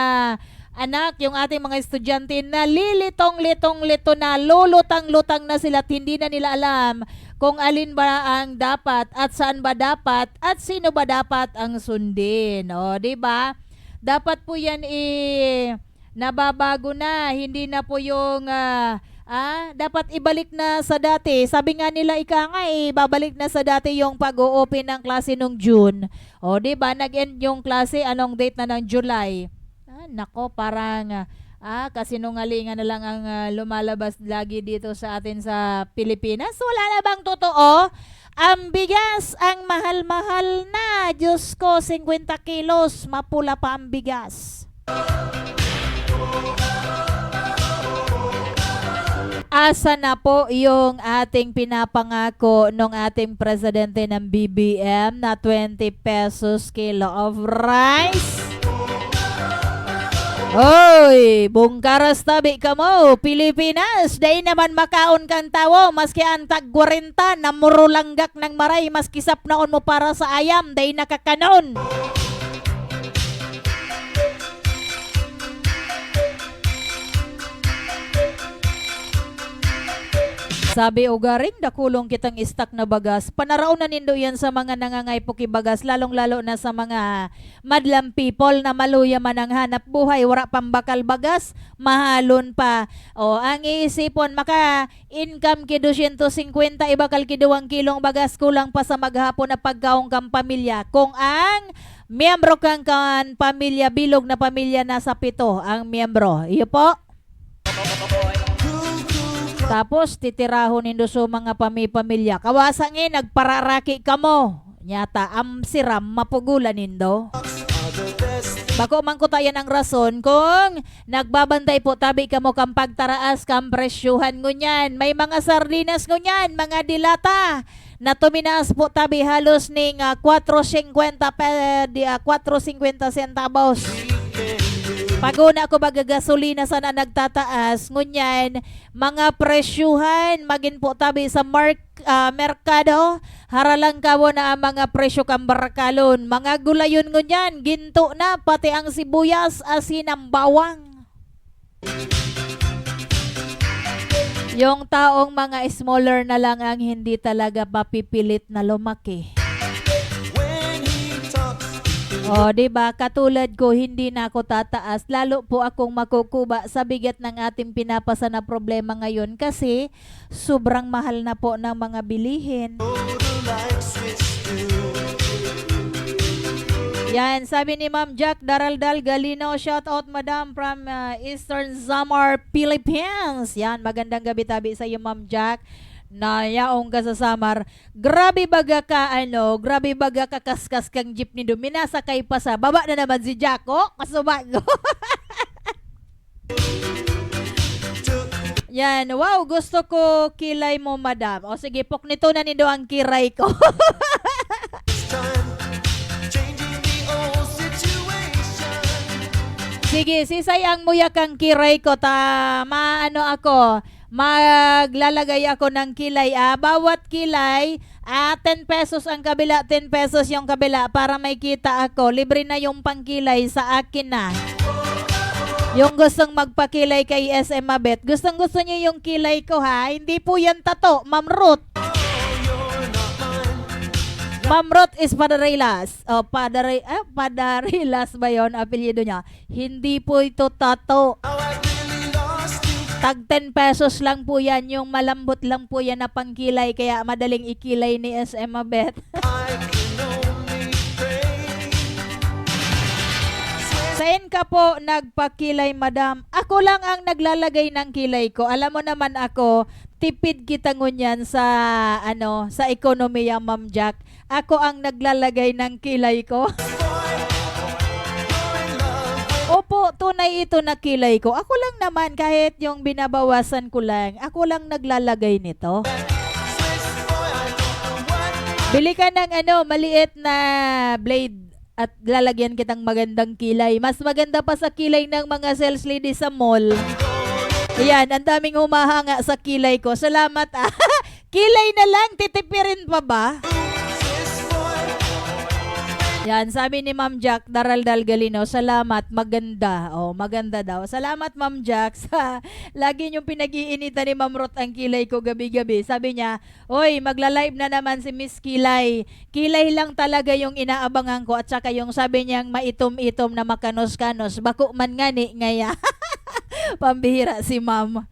anak, yung ating mga estudyante na lilitong-litong-lito na, lulutang-lutang na sila at hindi na nila alam kung alin ba ang dapat at saan ba dapat at sino ba dapat ang sundin. O, di ba? Dapat po yan nababago na, hindi na po yung dapat ibalik na sa dati. Sabi nga nila babalik na sa dati yung pag-o-open ng klase nung June. O, di ba? Nag-end yung klase, anong date na ng July? Nako, parang kasinungalingan na lang ang lumalabas lagi dito sa atin sa Pilipinas. Wala na bang totoo? Ang bigas, ang mahal-mahal na. Diyos ko, 50 kilos, mapula pa ang bigas. Asa na po yung ating pinapangako nung ating presidente ng BBM na 20 pesos kilo of rice? Hoy, bungkaras tabi ka mo, Pilipinas, day naman makaon kang tawo, maski ang tag 40 na murulanggak ng maray, maski sapnaon mo para sa ayam, day nakakanon. Sabi ugaring dakulong kitang istak na bagas. Panaraon na nindo yan sa mga nangangay pukibagas, lalong-lalo na sa mga madlang people na maluya man ang hanap buhay, wala pang bakal bagas, mahalon pa. O, ang iisipon, maka income ki 250, ibakal ki 2 kilong bagas, kulang pa sa maghapon na pagkaong kang pamilya. Kung ang miyembro kang pamilya, bilog na pamilya, nasa 7 ang miyembro. Iyo po. Tapos titirahon nindo sa mga pamilya. Kawasangin nagpararaki kamo. Nyata siram mapugulan nindo. Bako man ko tayan ang rason kung nagbabantay po tabi kamo kang pagtaraas kang presyuhan ngunyan. May mga sardinas ngunyan, mga dilata na tuminaas po tabi halos ning 4.50 centavos. Paguna ko baga gasolina sana nagtataas ngunyan mga presyuhan magin po tabi sa merkado haralang kawo na ang mga presyo kang barakalon mga gulayon ngunyan ginto na pati ang sibuyas asin ang bawang. Yung taong mga smaller na lang ang hindi talaga papipilit na lumaki. O, diba? Katulad ko, hindi na ako tataas. Lalo po akong makukuba sa bigat ng ating pinapasa na problema ngayon kasi sobrang mahal na po ng mga bilihin. Yan, sabi ni Ma'am Jack Daraldal Galino, shout out madam from Eastern Samar, Philippines. Yan, magandang gabi tabi sa iyo Ma'am Jack. Na yaong ka sa Samar, grabe baga ka kaskas kang jeep ni Domina sakay pa sa baba na naman si Jacko kasubago. Yan, wow, gusto ko kilay mo madam. O sige, nito na nindo ang kiray ko. Sige, sisayang mo yakang kiray ko maglalagay ako ng kilay. Bawat kilay, 10 pesos ang kabila, 10 pesos yung kabila para may kita ako. Libre na yung pangkilay sa akin na. Yung gustong magpakilay kay SM Mabet, gustong gusto niyo yung kilay ko ha. Hindi po yan tato, Ma'am Ruth. Ma'am Ruth is Padarilas. O, Padarilas ba yun? Apelyido niya. Hindi po ito tato. Tag 10 pesos lang po yan, yung malambot lang po yan na pangkilay, kaya madaling ikilay ni SM Mabet. Saan ka po nagpakilay madam? Ako lang ang naglalagay ng kilay ko. Alam mo naman ako, tipid kita ngunyan sa sa ekonomiya Ma'am Jack. Ako ang naglalagay ng kilay ko. Opo, tunay ito na kilay ko. Ako lang naman, kahit yung binabawasan ko lang, ako lang naglalagay nito. Bili ka ng maliit na blade at lalagyan kitang magandang kilay. Mas maganda pa sa kilay ng mga sales lady sa mall. Ayan, ang daming humahanga sa kilay ko. Salamat Kilay na lang, titipirin pa ba? Yan, sabi ni Ma'am Jack Daraldal Galino, salamat, maganda. Oh, maganda daw. Salamat Ma'am Jack sa lagi niyong pinag-iinitan ni Ma'am Ruth ang kilay ko gabi-gabi. Sabi niya, oy, magla-live na naman si Miss Kilay. Kilay lang talaga yung inaabangan ko at saka yung sabi niyang maitom-itom na makanos-kanos. Bako man nga ni ngaya. Pambihira si Ma'am.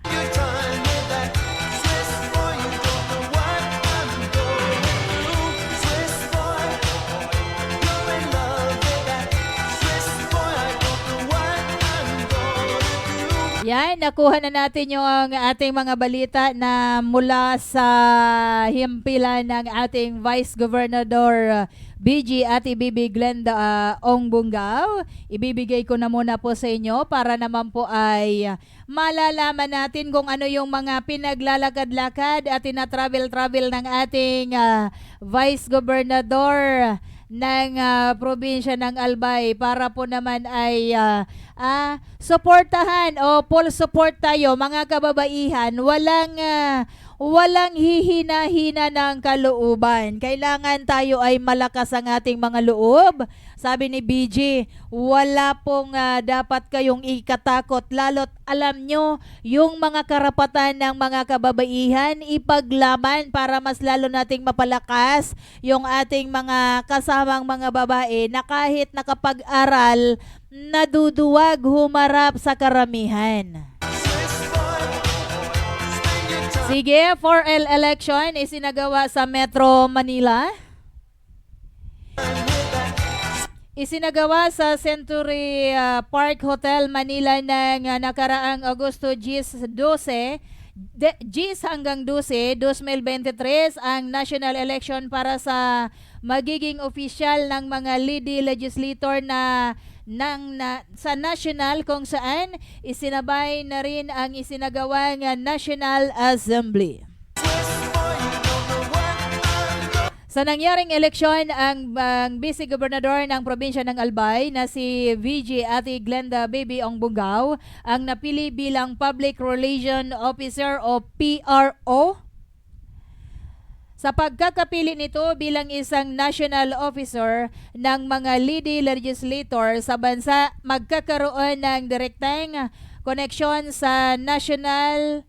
Yan, nakuha na natin yung ating mga balita na mula sa himpilan ng ating Vice Governor BG Ate Bibi Glenda Ong Bungaw. Ibibigay ko na muna po sa inyo para naman po ay malalaman natin kung ano yung mga pinaglalakad-lakad at tina-travel-travel ng ating Vice Gobernador ng probinsya ng Albay para po naman ay suportahan o full support tayo mga kababaihan. Walang hihina-hina ng kalooban. Kailangan tayo ay malakas ang ating mga loob. Sabi ni BG, wala pong dapat kayong ikatakot. Lalo't alam nyo, yung mga karapatan ng mga kababaihan, ipaglaban para mas lalo nating mapalakas yung ating mga kasamang mga babae na kahit nakapag-aral, naduduwag humarap sa karamihan. Sige, 4L election isinagawa sa Metro Manila. Isinagawa sa Century Park Hotel Manila ng nakaraang Agosto 12, 10 hanggang 12, 2023 ang national election para sa magiging official ng mga lady legislator sa national, kung saan isinabay na rin ang isinagawang National Assembly. Sa nangyaring eleksyon, ang vice-gobernador ng probinsya ng Albay na si VG Ate Glenda Baby Ongbungao ang napili bilang Public Relation Officer o PRO. Sa pagkakapili nito bilang isang national officer ng mga lady legislator sa bansa, magkakaroon ng direktang koneksyon sa national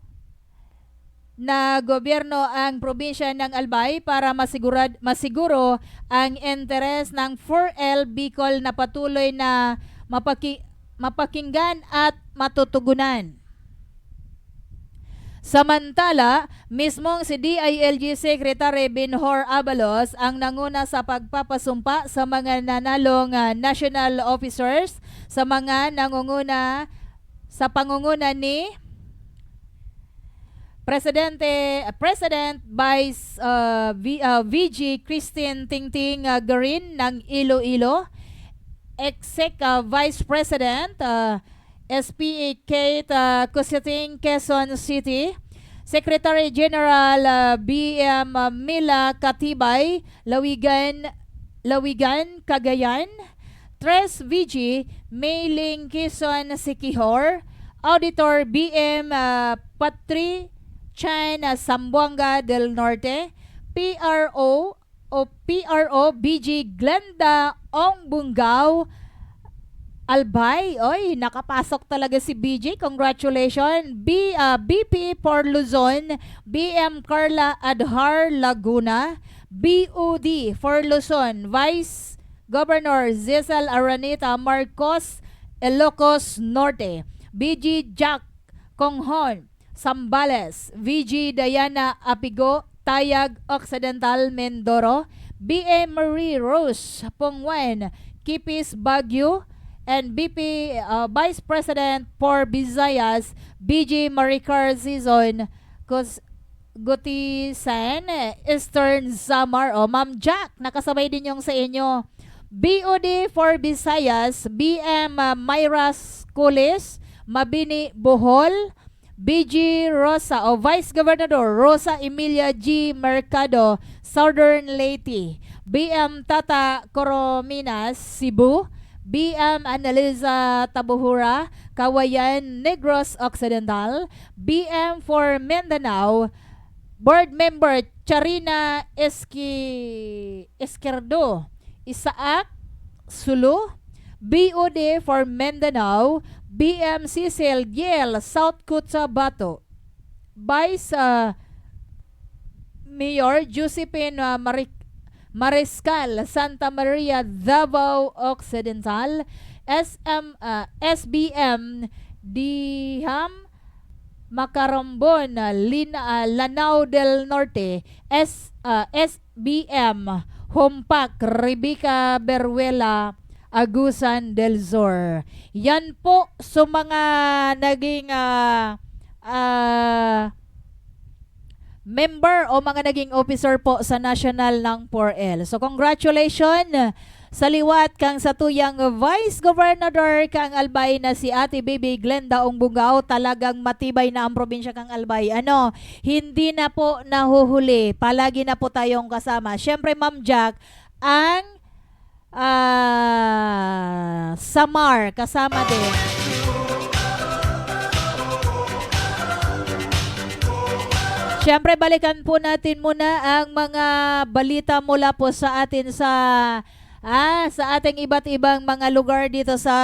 na gobyerno ang probinsya ng Albay para masiguro ang interes ng 4L Bicol na patuloy na mapakinggan at matutugunan. Samantala, mismong si DILG Secretary Benhur Abalos ang nanguna sa pagpapasumpa sa mga nanalong national officers sa mga nangunguna sa pangunguna ni President Vice VG Christine Tingting Garin ng Iloilo, Exec Vice President SPA Kate Cusiting Quezon City, Secretary General BM Mila Katibay Lawigan Cagayan, Tres VG Mailing Quezon Siquijor, Auditor BM Patri Chan Zamboanga del Norte, PRO BG Glenda Ongbungao Albay. Oy, nakapasok talaga si BG. Congratulations. BP for Luzon, BM Carla Adhar Laguna, BOD for Luzon, Vice Governor Zesal Aranita Marcos Ilocos Norte, BG Jack Conghon Sambales, VG Diana Apigo Tayag Occidental Mindoro, BM Marie Rose Pongwen Kipis Baguio, and BP Vice President for Visayas BG Maricar Zizon Gutisan Eastern Samar. Ma'am Jack, nakasabay din yung sa inyo. BOD for Visayas BM Myras Kulis Mabini Bohol, BG Rosa Vice Governor Rosa Emilia G. Mercado Southern Leyte, BM Tata Corominas Cebu, BM Analiza Tabuhura Kawayan Negros Occidental, BM for Mindanao Board Member Charina Esquerdo Isaac Sulu, BOD for Mindanao BM Cecil Giel South Cotabato, Vice Mayor Josephine Mariscal Santa Maria Davao Occidental, SBM Diham Macarambon Lanao del Norte, SBM Humpak Rebecca Beruela Agusan del Zor. Yan po sa mga naging member o mga naging officer po sa national ng 4L. So congratulations sa liwat kang sa tuyang Vice Governor kang Albay na si Ate Baby Glenda Ongbungao. Talagang matibay na ang probinsya kang Albay. Hindi na po nahuhuli. Palagi na po tayong kasama. Siyempre Ma'am Jack, ang Samar kasama din. Siyempre balikan po natin muna ang mga balita mula po sa atin sa ating iba't ibang mga lugar dito sa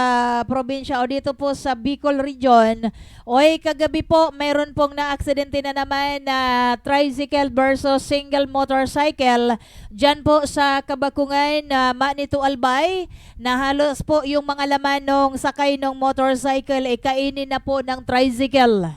probinsya o dito po sa Bicol Region. Oy, kagabi po mayroon pong na-aksidente na naman na tricycle versus single motorcycle dyan po sa Kabakungan na Manito Albay, na halos po yung mga laman nung sakay ng motorcycle ay kainin na po ng tricycle.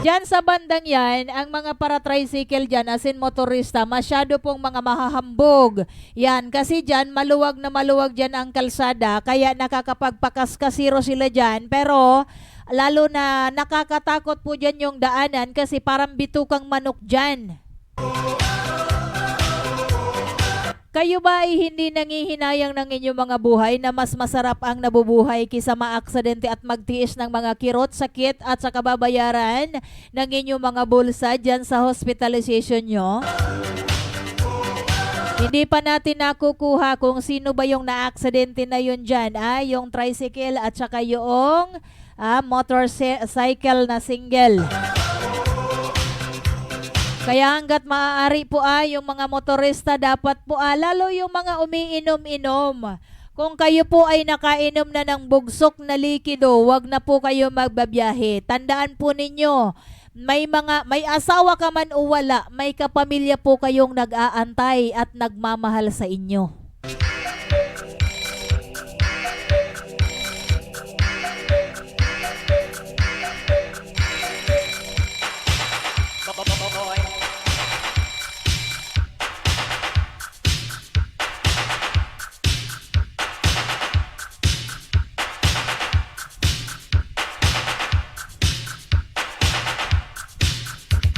Diyan sa bandang yan, ang mga para-tricycle dyan, as in motorista, masyado pong mga mahahambog. Yan, kasi dyan, maluwag na maluwag dyan ang kalsada, kaya nakakapagpakaskasiro sila dyan. Pero, Lalo na nakakatakot po dyan yung daanan kasi parang bitukang manok dyan. Kayo ba ay hindi nangihinayang ng inyong mga buhay na mas masarap ang nabubuhay kaysa maaksidente at magtiis ng mga kirot, sakit at sa kababayaran ng inyong mga bulsa dyan sa hospitalization nyo? Hindi pa natin nakukuha kung sino ba yung naaksidente na yun dyan. Yung tricycle at saka yung motorcycle na single. Kaya hanggat maaari po yung mga motorista dapat po lalo yung mga umiinom-inom. Kung kayo po ay nakainom na ng bugsok na likido, wag na po kayo magbabiyahe. Tandaan po ninyo, may asawa ka man o wala, may kapamilya po kayong nag-aantay at nagmamahal sa inyo.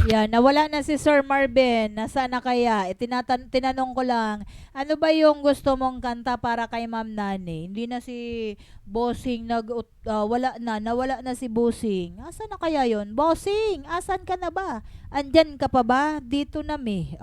Yan, nawala na si Sir Marvin. Nasaan na kaya? Tinanong ko lang, ano ba yung gusto mong kanta para kay Ma'am Nani? Hindi na si Bossing nawala na si Bossing. Asan na kaya yon? Bossing, asan ka na ba? Andyan ka pa ba? Dito na mi.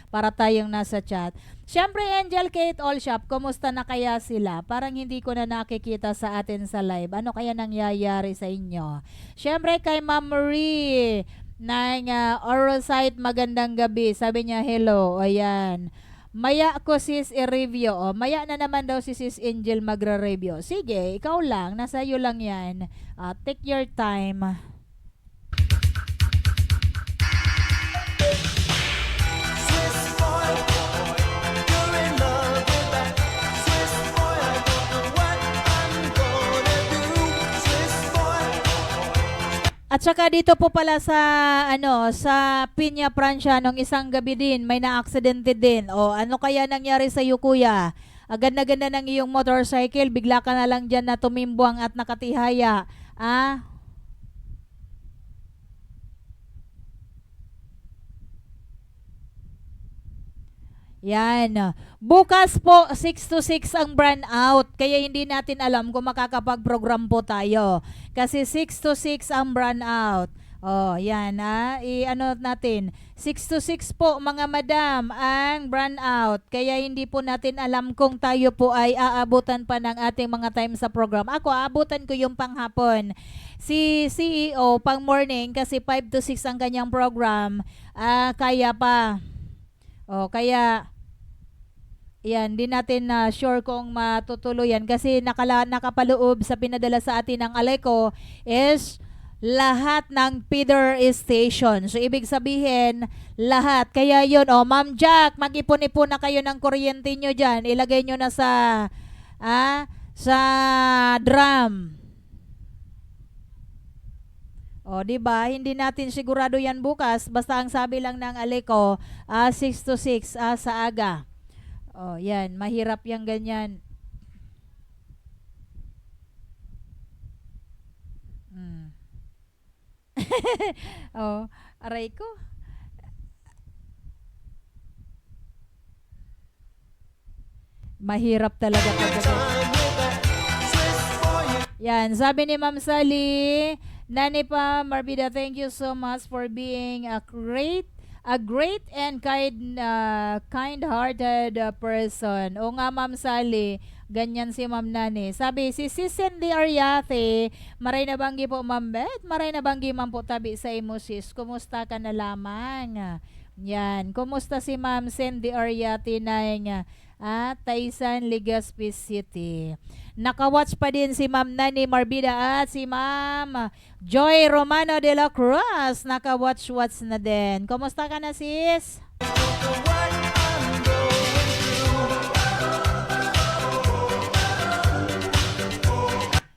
Para tayong nasa chat. Siyempre, Angel Kate All Shop, kumusta na kaya sila? Parang hindi ko na nakikita sa atin sa live. Ano kaya nangyayari sa inyo? Siyempre, kay Ma'am Marie, ng oral site, magandang gabi. Sabi niya, hello. Ayan. Maya ko sis i-review. Maya na naman daw si sis Angel magre-review. Sige, ikaw lang. Nasa iyo lang yan. Take your time. At saka dito po pala sa sa Piña Francia nung isang gabi din may na-aksidente din. Ano kaya nangyari sa iyo, kuya? Ganda-ganda ng iyong motorcycle, bigla ka na lang diyan na tumimbuang at nakatihaya. Yan. Bukas po 6 to 6 ang brand out. Kaya hindi natin alam kung makakapag-program po tayo. Kasi 6 to 6 ang brand out. Yan i-ano natin. 6 to 6 po mga madam ang brand out. Kaya hindi po natin alam kung tayo po ay aabutan pa ng ating mga time sa program. Ako aabutan ko yung panghapon. Si CEO pang morning kasi 5 to 6 ang kanyang program. Kaya pa. Kaya yan, di natin sure kung matutuloy yan kasi nakapaloob sa pinadala sa atin ng Aleco is lahat ng feeder station. So, ibig sabihin, lahat. Kaya yun, Ma'am Jack, mag-ipon-ipon na kayo ng kuryente nyo dyan. Ilagay nyo na sa drum. Diba? Hindi natin sigurado yan bukas. Basta ang sabi lang ng Aleco, 6 to 6 sa aga. Yan. Mahirap yung ganyan. Aray ko. Mahirap talaga pag yan. Sabi ni Ma'am Sally, Nani pa, Marbida, thank you so much for being a great and kind-hearted person. O nga, Ma'am Sally, ganyan si Ma'am Nani. Sabi, si Cindy Ariate, maray na banggi po, Ma'am Beth, maray na banggi man po tabi sa imo, sis. Kumusta ka na lamang? Yan. Kumusta si Ma'am Cindy Ariate na Taysan, Legazpi City. Nakawatch pa din si Ma'am Nani Marbida at si Ma'am Joy Romano de la Cruz. Nakawatch na din. Kumusta ka na, sis?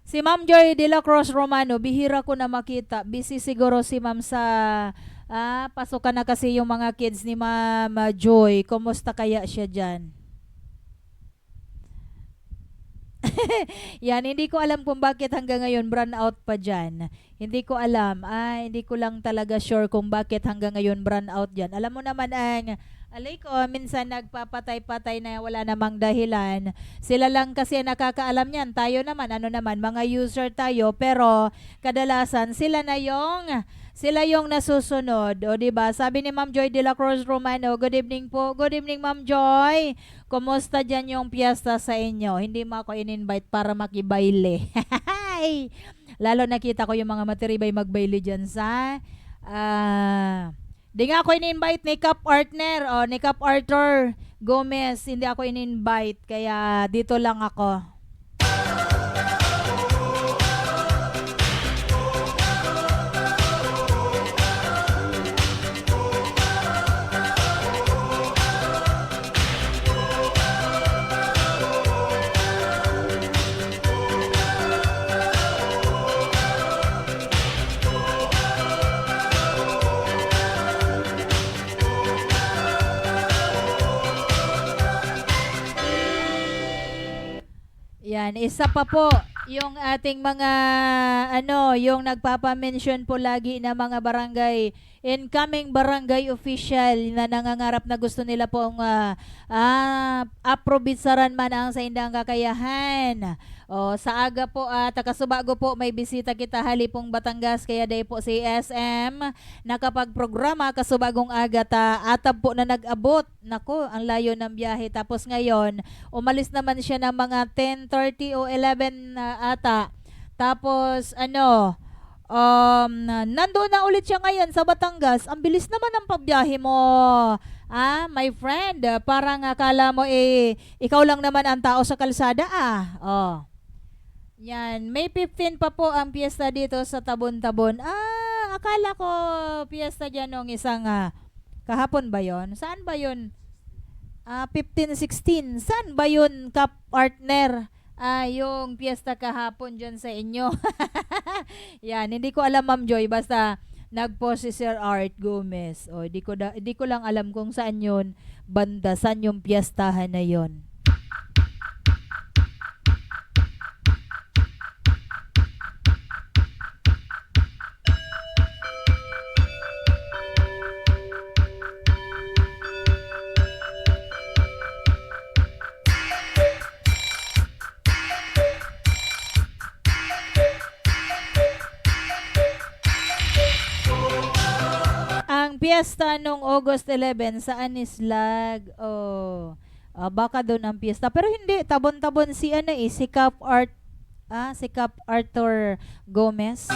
Si Ma'am Joy de la Cruz Romano, bihira ko na makita. Busy siguro si Ma'am sa pasukan na kasi yung mga kids ni Ma'am Joy. Kumusta kaya siya dyan? Yan, hindi ko alam kung bakit hanggang ngayon brown out pa dyan. Hindi ko alam. Hindi ko lang talaga sure kung bakit hanggang ngayon brown out dyan. Alam mo naman ang alay ko, minsan nagpapatay-patay na wala namang dahilan. Sila lang kasi nakakaalam niyan. Tayo naman, ano naman, mga user tayo. Pero kadalasan sila yung nasusunod. O diba? Sabi ni Ma'am Joy de la Cruz Romano, good evening po. Good evening Ma'am Joy. Kumusta dyan yung piyesta sa inyo? Hindi mo ako in-invite para makibaile. Lalo nakita ko yung mga matiribay magbaile dyan sa di nga ako in-invite ni Cap Partner o ni Cap Arthur Gomez. Hindi ako in-invite kaya dito lang ako. Yan, isa pa po yung ating mga yung nagpapa-mention po lagi na mga barangay, incoming barangay official na nangangarap na gusto nila pong aprobisaran man ang sa indang kakayahan. O sa aga po takasubago po may bisita kita halipong Batangas kaya day po si SM nakapagprograma kasubagong aga atab po na nag-abot. Nako, ang layo ng biyahe tapos ngayon umalis naman siya ng mga 10:30 o 11 ata. Tapos nandoon na ulit siya ngayon sa Batangas. Ang bilis naman ng pagbiyahe mo. My friend, parang akala mo ikaw lang naman ang tao sa kalsada Yan, May 15 pa po ang piyesta dito sa Tabon-Tabon. Akala ko piyesta dyan nung isang kahapon ba yon? Saan ba yon? 15-16. Saan ba yun, Kap Partner? Yung piyesta kahapon dyan sa inyo. Yan, hindi ko alam Ma'am Joy, basta nag-post si Sir Art Gomez. Di ko lang alam kung saan yun, banda, saan yung piyestahan na yon. Piyesta nung August 11 sa Anislag. Baka doon ang piyesta. Pero hindi, tabon-tabon si si Cap Arthur Gomez.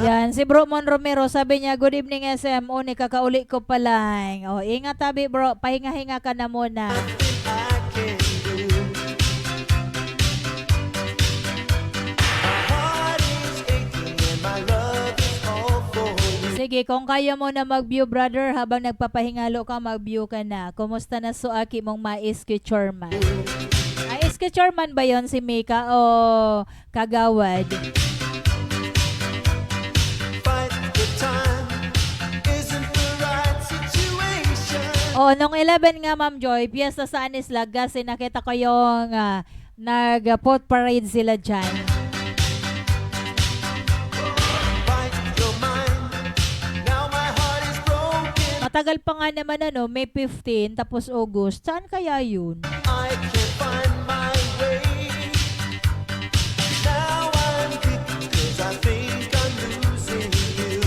Yan, si Bro Mon Romero, sabi niya, good evening SM, ni kakauli ko pa lang. Ingat tabi bro, pahinga-hinga ka na muna. Sige, kung kaya mo na mag-view brother, habang nagpapahingalo ka, mag-view ka na. Kumusta na suaki mong ma-sketcher man? Sketcher man ba yon si Mika o Kagawad? Nung 11 nga Ma'am Joy, piyesta sa Anislag kasi nakita ko yung nag-pot parade sila dyan. Matagal pa nga naman May 15 tapos August. Saan kaya yun? I can't find my way. Now I'm thinking 'cause I think I'm losing you.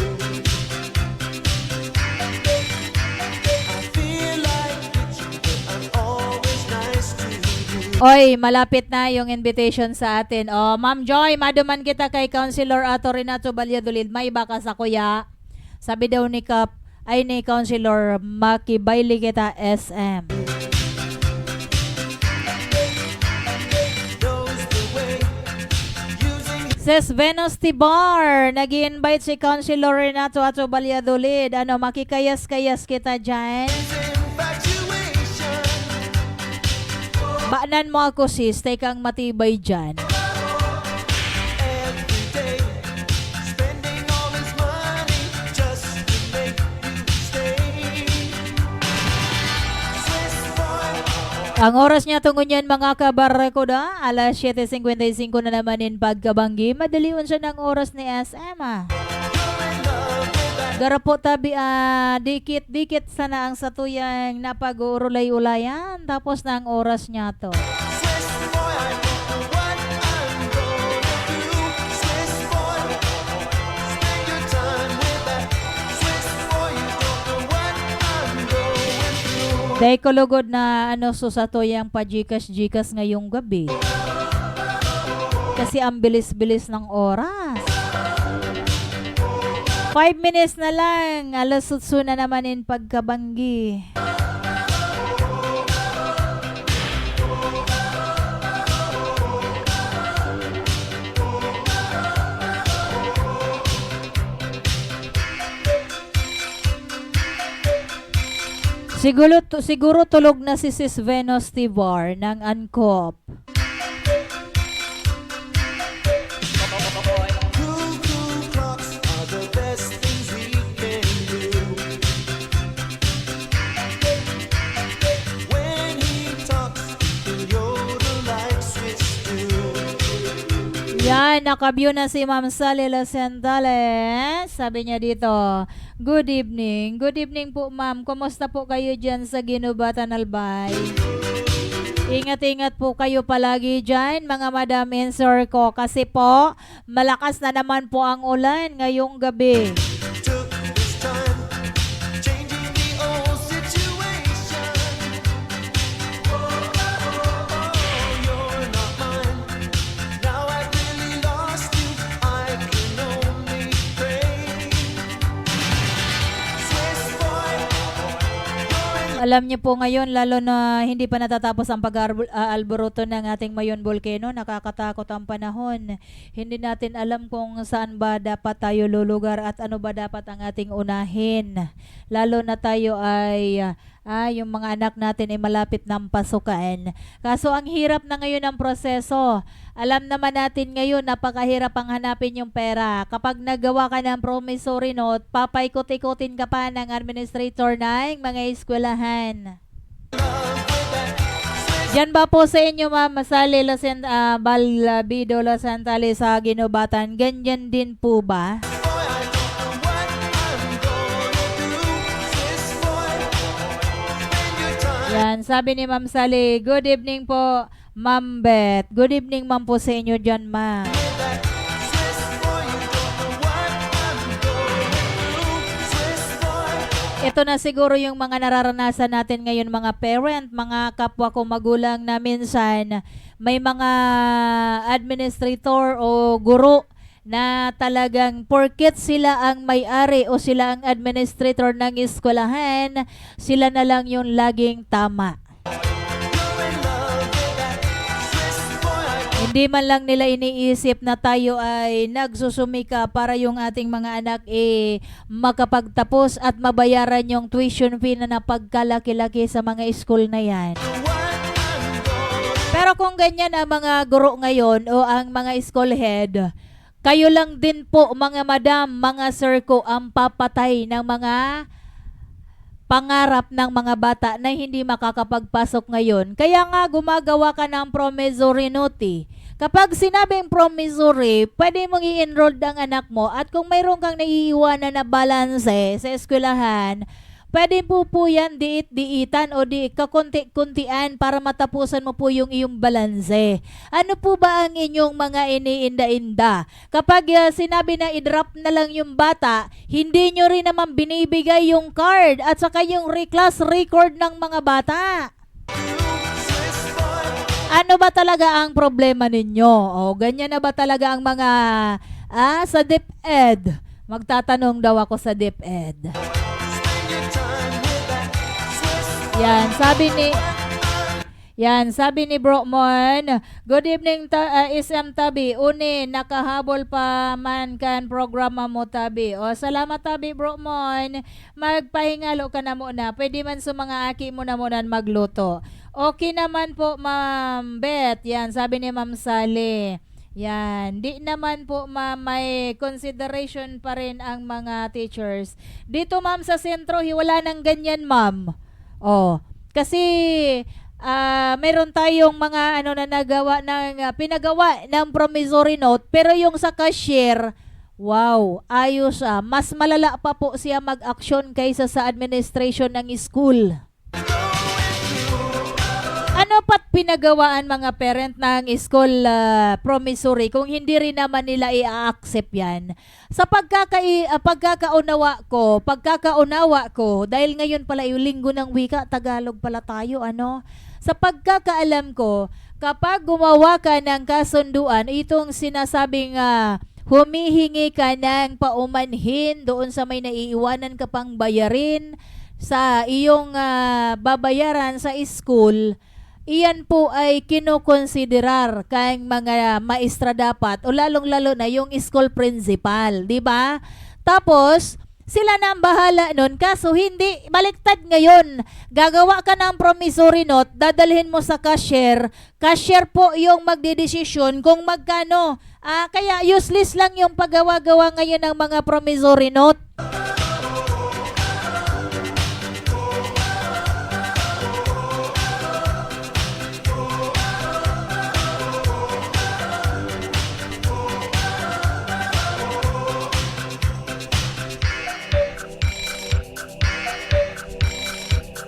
Oy, malapit na yung invitation sa atin. Ma'am Joy, maduman kita kay Councilor Ato Renato Valladolid. May baka sa kuya. Sabi daw ni Councilor, makibaili kita SM. Says Venus Tibar, nag-i-invite si Councilor Renato Ato Valladolid. Makikayas-kayas kita dyan. Baanan mo ako sis, tay kang matibay dyan.
every day, spending all his money just to make you stay. Swiss boy,
Ang oras niya tungo niyan mga kabarrakoda, alas 7:55 na naman in pagkabanggi. Madaliwan siya ng oras ni SM. Garapo tabi dikit-dikit sana ang satuyang napag-uulay-ulayan. Tapos na ang oras niya to.
Swiss boy, I don't know what I'm gonna do. Swiss boy, spend your time with that. Swiss boy, you don't know what I'm going through.
Dahil kulugod na so sa tuyang pa-Gcash ngayong gabi. Kasi ang bilis-bilis ng oras. 5 minutes na lang. Alas 8 na naman in pagkabanggi. Siguro tulog na si Sis Venus Tibar ng Ancop.
Cuckoo clocks are the best things we can do. When he talks, he'll yodel like Swiss do.
Yan, nakabyo na si Ma'am Sally Lacentales. Sabi niya dito, good evening. Good evening po ma'am. Kumusta po kayo dyan sa Ginubatan Albay? Ingat-ingat po kayo palagi dyan, mga madam and sir ko. Kasi po, malakas na naman po ang ulan ngayong gabi.
Took his time, changing the old situation. Oh, you're not mine. Now I've really lost you. I can only pray. Swiss boy,
Alam niyo po ngayon, lalo na hindi pa natatapos ang pag-alboroto ng ating Mayon Volcano, nakakatakot ang panahon. Hindi natin alam kung saan ba dapat tayo lulugar at ano ba dapat ang ating unahin. Lalo na tayo ay yung mga anak natin ay malapit ng pasukan. Kaso ang hirap na ngayon ang proseso. Alam naman natin ngayon, napakahirap ang hanapin yung pera. Kapag nagawa ka ng promissory note, papaikot-ikotin ka pa ng administrator ng mga eskwelahan. Diyan ba po sa inyo, Ma'am Sally Balbido Lacentales sa Ginubatan? Ganyan din po ba?
boy, I don't know what I'm gonna do. Swiss boy, spend your time.
Yan, sabi ni Ma'am Sally, good evening po, Ma'am Beth. Good evening, Ma'am po sa inyo dyan, Ma'am.
Swiss boy, you don't know what I'm going through. Swiss boy.
Ito na siguro yung mga nararanasan natin ngayon mga parent, mga kapwa ko magulang na minsan may mga administrator o guro na talagang porket sila ang may-ari o sila ang administrator ng eskwelahan, sila na lang yung laging tama. Hindi man lang nila iniisip na tayo ay nagsusumika para yung ating mga anak makapagtapos at mabayaran yung tuition fee na napagkalaki-laki sa mga school na yan. Pero kung ganyan ang mga guro ngayon o ang mga school head, kayo lang din po mga madam, mga sir ko ang papatay ng mga pangarap ng mga bata na hindi makakapagpasok ngayon. Kaya nga gumagawa ka ng promissory note. Kapag sinabing promissory, pwede mong i-enroll ang anak mo at kung mayroon kang naiiwanan na balanse sa eskwelahan, pwede po yan diit-diitan o di kakunti-kuntian para matapusan mo po yung iyong balanse. Ano po ba ang inyong mga iniinda-inda? Kapag sinabi na i-drop na lang yung bata, hindi nyo rin naman binibigay yung card at saka yung class record ng mga bata. Ano ba talaga ang problema ninyo? O ganyan na ba talaga ang mga sa DepEd? Magtatanong daw ako sa DepEd. Sabi ni Bro Mon, good evening SM Tabi. Uni, nakahabol pa man kan programa mo Tabi. O salamat Tabi Bro Mon. Magpahingalo ka na muna. Pwede man sa mga aki mo na muna magluto. Okay naman po, Ma'am Beth. Yan, sabi ni Ma'am Sally. Yan, di naman po ma'am, may consideration pa rin ang mga teachers. Dito ma'am sa sentro, wala nang ganyan ma'am. Oh, kasi meron tayong mga na nagawa ng pinagawa ng promissory note, pero yung sa cashier, wow, ayos mas malala pa po siya mag-action kaysa sa administration ng school. Ano pat pinagawaan mga parent ng school promissory kung hindi rin naman nila i-accept yan? Sa pagkakaunawa ko, dahil ngayon pala yung linggo ng wika, Tagalog pala tayo, Sa pagkakaalam ko, kapag gumawa ka ng kasunduan, itong sinasabing humihingi ka ng paumanhin doon sa may naiiwanan ka pang bayarin sa iyong babayaran sa school, iyan po ay kinokonsiderar kang mga maestra dapat o lalong-lalo na yung school principal, di ba? Tapos, sila na ang bahala nun. Kaso hindi, baliktad ngayon. Gagawa ka ng promissory note, dadalhin mo sa cashier. Cashier po yung magdidesisyon kung magkano. Kaya useless lang yung paggawa-gawa ngayon ng mga promissory note.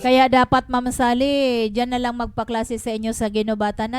Kaya dapat Ma'am Sally, dyan na lang magpaklase sa inyo sa ginubatan,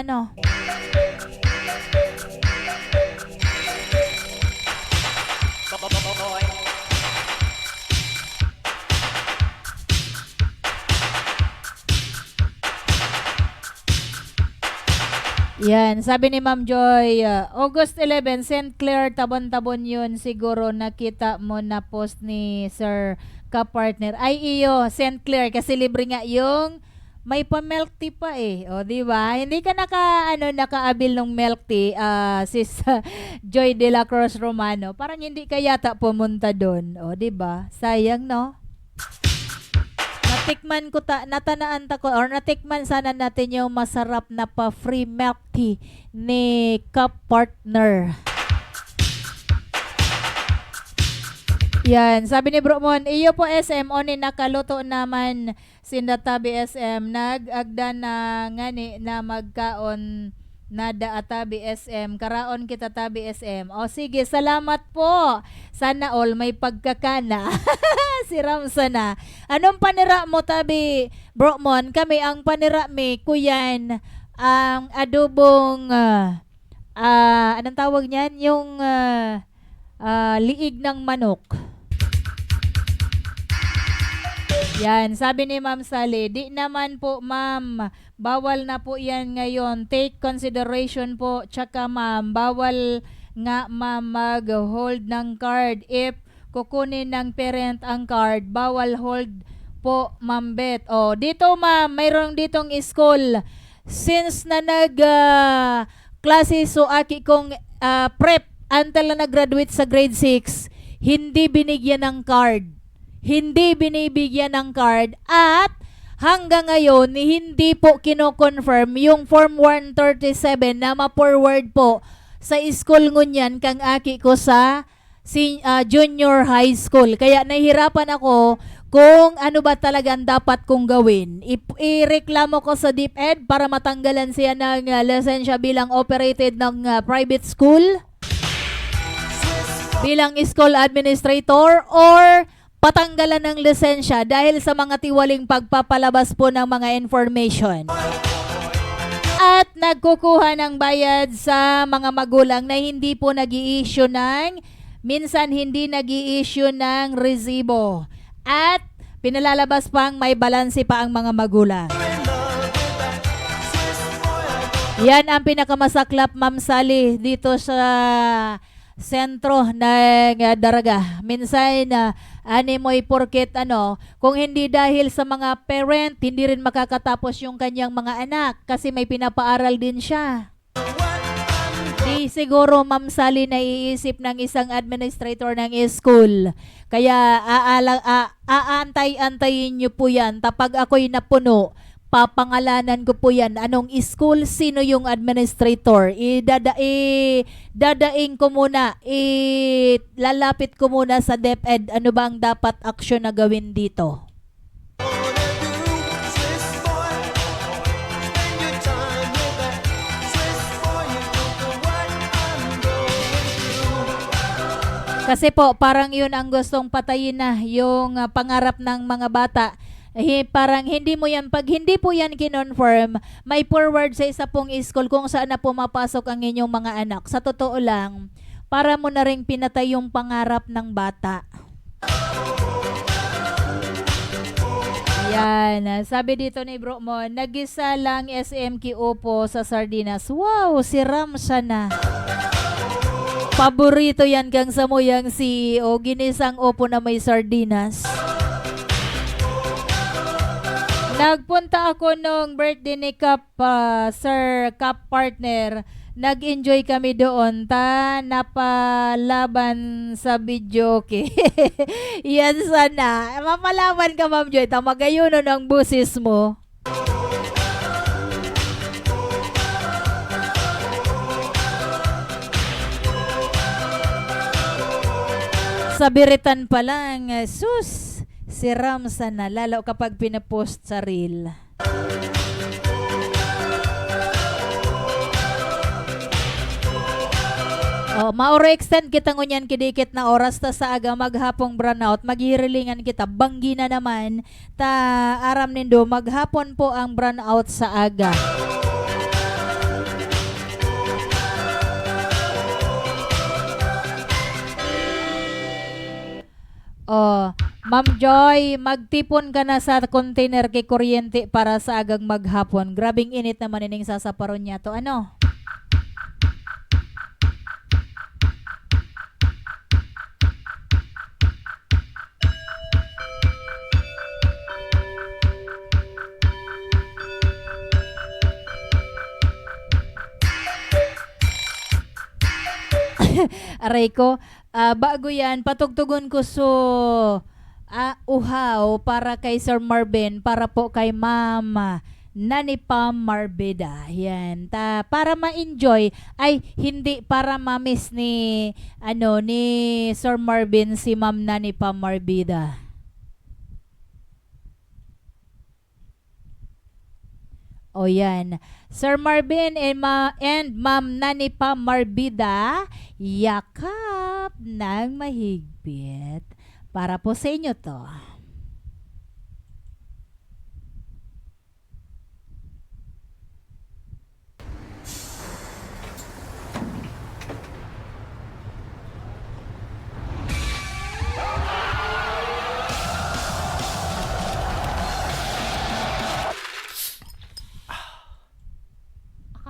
Yan, sabi ni Ma'am Joy, August 11, St. Clair, Tabon-Tabon yun. Siguro nakita mo na post ni Sir Kapartner. Ay iyo, St. Clair, kasi libre nga yung may pa-milk tea pa O, di ba? Hindi ka nakaabil ng milk tea, sis Joy de la Cruz Romano. Parang hindi ka yata pumunta doon. O, di ba? Sayang, no? Natikman sana natin yung masarap na pa-free milk tea ni Kapartner. Yan, sabi ni Bromon, iyo po SM, oni nakaluto naman sindatabi SM, nag-agda na ngani na magkaon na daatabi SM, karaon kita tabi SM. O sige, salamat po. Sana all may pagkakana. Si Ramsana. Anong panira mo tabi, Bromon? Kami ang panira mi, kuyan, ang adobong, anong tawag niyan? Yung liig ng manok. Yan, sabi ni Ma'am Sally, di naman po ma'am, bawal na po yan ngayon. Take consideration po, tsaka ma'am, bawal nga ma'am mag-hold ng card. If kukunin ng parent ang card, bawal hold po Ma'am Beth. O, dito ma'am, mayroong ditong school. Since na klase so aki kong prep until na nag-graduate sa grade 6, hindi binigyan ng card. Hindi binibigyan ng card at hanggang ngayon hindi po kino-confirm yung Form 137 na ma-forward po sa school ngunyan kang aki ko sa junior high school. Kaya nahihirapan ako kung ano ba talagang dapat kong gawin. Ireklamo ko sa DepEd para matanggalan siya ng lisensya bilang operated ng private school, bilang school administrator, or patanggalan ng lisensya dahil sa mga tiwaling pagpapalabas po ng mga information. At nagkukuha ng bayad sa mga magulang na hindi po nag-i-issue minsan hindi nag-i-issue ng resibo. At pinalalabas pang may balanse pa ang mga magulang. Yan ang pinakamasaklap, Ma'am Sally, dito sa sentro ng Daraga. Minsan animoy porket kung hindi dahil sa mga parent, hindi rin makakatapos yung kanyang mga anak kasi may pinapaaral din siya. Di siguro Ma'am Sally naiisip ng isang administrator ng school. Kaya aantay-antayin nyo po yan. Tapag ako'y napuno, papangalanan ko po yan. Anong school? Sino yung administrator? Dadaing ko muna. Lalapit ko muna sa DepEd. Ano ba ang dapat aksyon na gawin dito? Kasi po, parang yun ang gustong patayin na yung pangarap ng mga bata. Parang hindi mo yan, pag hindi po yan kinonfirm, may forward sa isa pong school kung saan na pumapasok ang inyong mga anak. Sa totoo lang, para mo na rin pinatay yung pangarap ng bata. Yan, sabi dito ni bro mo, nag-isa lang SMQ po sa sardinas. Wow, si Ram siya na. Paborito yan kang samuyang CEO, ginisang opo na may sardinas. Nagpunta ako nung birthday ni Cap, Sir Cap partner. Nag-enjoy kami doon. Napalaban sa video. Okay. Yan sana. Mapalaban ka, Ma'am Joy. Magayuno ng busis mo. Sa biritan pa lang, sus, si Ram sana, lalo kapag pinapost sa reel. Mauro extend kita ngunyan kidikit na oras ta sa aga maghapong brownout, magirilingan kita, banggi na naman, aram nindo, maghapon po ang brownout sa aga. Ma'am Joy, magtipon ka na sa container kay kuryente para sa agang maghapon. Grabing init naman ining sasaparon niya to. Ano? Aray ko, bago yan, patugtugon ko uhaw para kay Sir Marvin, para po kay Mama Nani Pam Marbida. Yan, para ma-enjoy, ay hindi para ma-miss ni Sir Marvin si Ma'am Nani Pam Marbida. O yan, Sir Marvin and Ma'am Nani Pam Marbida, yakap ng mahigpit. Para po sa inyo to.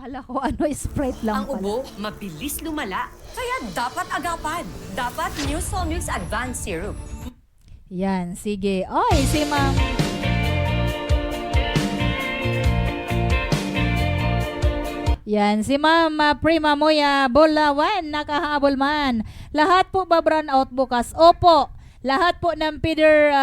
Akala ko Sprite lang
Ang ubo, mabilis lumala. Kaya dapat agapan. Dapat New Solmux Advanced Syrup.
Yan, sige. Oy, si Ma'am. Yan, si Ma'am Prima Moya Bulawan, nakahabol man. Lahat po ba brown out bukas? Opo. Lahat po ng feeder,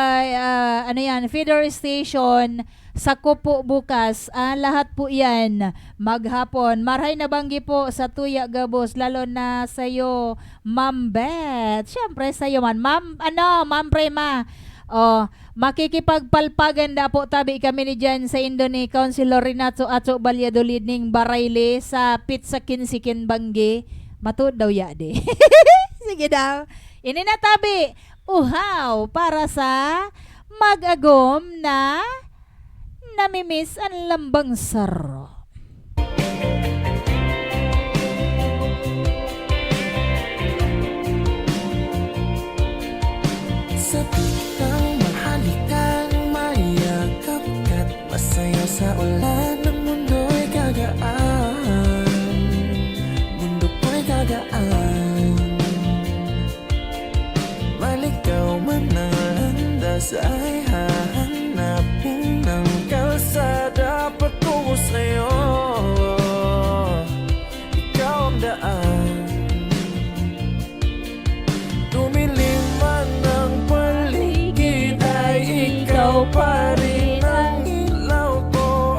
feeder station sa Kupo bukas, lahat po yan maghapon. Marhay na banggi po sa Tuya Gabos, lalo na sa iyo, Ma'am Beth. Siyempre sa iyo man, Ma'am Prema. Makikipagpalpagan na po tabi kami ni dyan sa Indone Councilor Renato Ato Balyadolid ning Barayle sa Pizza Kinsikin Banggi. Matud daw ya de. Sige daw. Ini na tabi. Uhaw para sa mag-agom na namimiss ang lambang saro.
Sa pitang mahalikang mayakap ka't masaya sa ulan ng mundo'y gagaan. Mundo ko'y gagaan. Maligaw man ang landas ay hahanapin ng kalsada patungo sa'yo. Ikaw ang daan. Tumilim man ang paligid ay ikaw pa rin ang ilaw ko.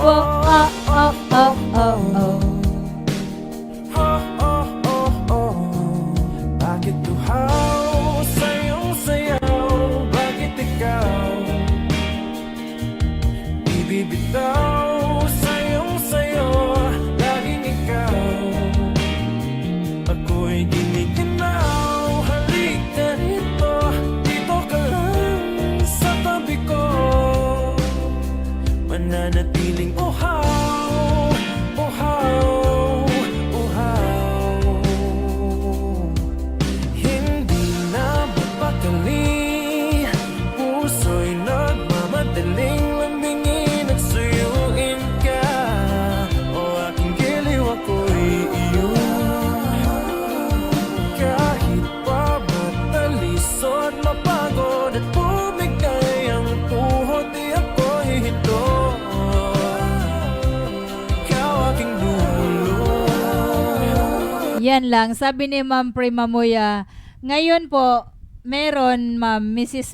Yan lang, sabi ni Ma'am Prima Muya, ngayon po, meron Ma'am, Mrs.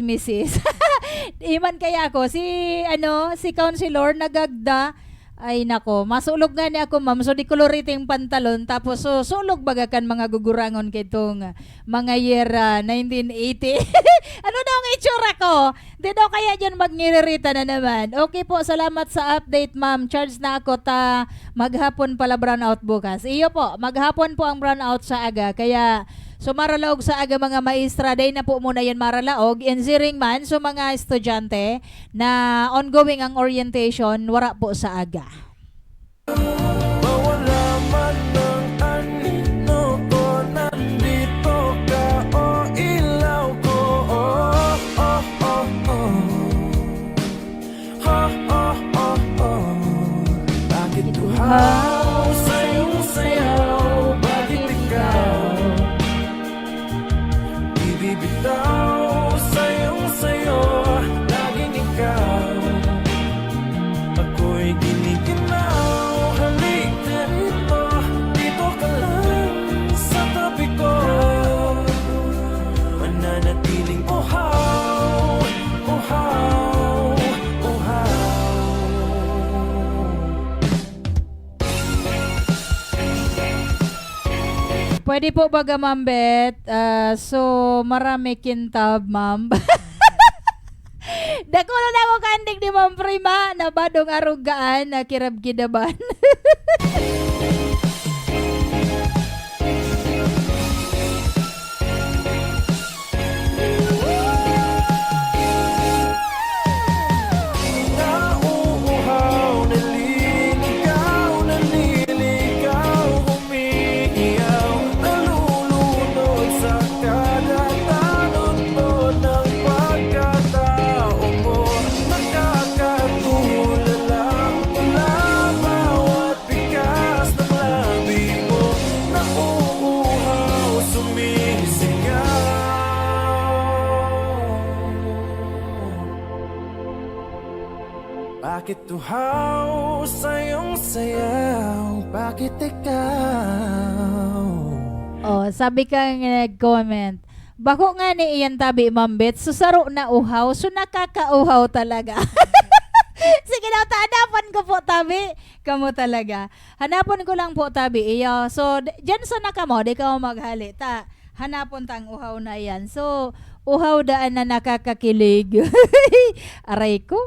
Iman kaya ako, si Counselor nagagda, ay nako, masulog nga ni ako ma'am, so di koloriting pantalon, tapos so sulog bagakan mga gugurangon kitong mga year 1980. Ano daw ang itsura ko? Di daw kaya dyan magngiririta na naman. Okay po, salamat sa update ma'am. Charge na ako maghapon pala brownout bukas. Iyo po, maghapon po ang brownout sa aga, kaya so maralaog sa aga mga maestra, day na po muna yan maralaog. Enziring man, so mga estudyante na ongoing ang orientation, wara po sa aga.
Mawala man ng anino ko, nandito ka, o ilaw ko, oh, oh, oh, oh. Ha, oh, oh, oh. Bakit uhaw sa iyong sayaw? Bakit ikaw ibibitaw sa iyong sayo? Laging ikaw, ako'y giniginaw. Halika rito, dito ka lang sa tabi ko. Mananatiling uhaw, uhaw, uhaw.
Pwede po baga ma'am Bet? So marami kintab ma'am. Dako na ako kandik ni Ma'am Prima na badong arugaan na kirab kidaban.
Nauuhaw, naliligaw, naliligaw, umiiyaw, nalulunod sa kada tanod ng pagkatao mo. Nakakatulala mula bawat bigas ng labi mo. Nauuhaw, sumisigaw. Bakit uhaw sa iyong sayaw? Bakit ikaw?
Oh, sabi ka nga nag-comment. Bako nga ni iyan tabi Ma'am Bet, susaro na uhaw, so nakakauhaw talaga. Sige daw, hanapan ko po tabi. Kamu talaga. Hanapan ko lang po tabi iyo. So, dyan sa nakamo, di ka mo maghali. Hanapon tang uhaw na yan. So, uhaw daan na nakakakilig. Aray ko.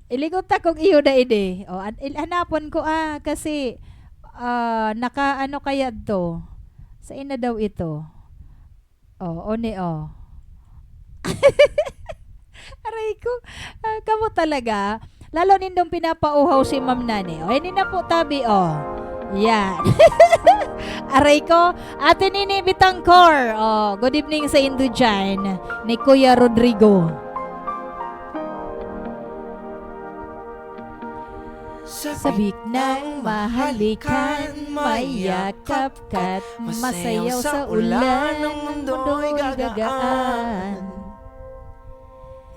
Iligot akong iyo da ide. O, hanapon ko kasi naka-ano kaya to? Sa ina daw ito. O, one o. Aray ko. Kamo talaga. Lalo nindong pinapauhaw si Ma'am Nani. O, hindi na po tabi o. Yan. Aray ko. Ate Nini Bitangkor. O, good evening sa Indo dyan. Ni Kuya Rodrigo. Sabik ng mahalikan, mayakap ka't masayaw sa ulan, ng mundo'y gagaan.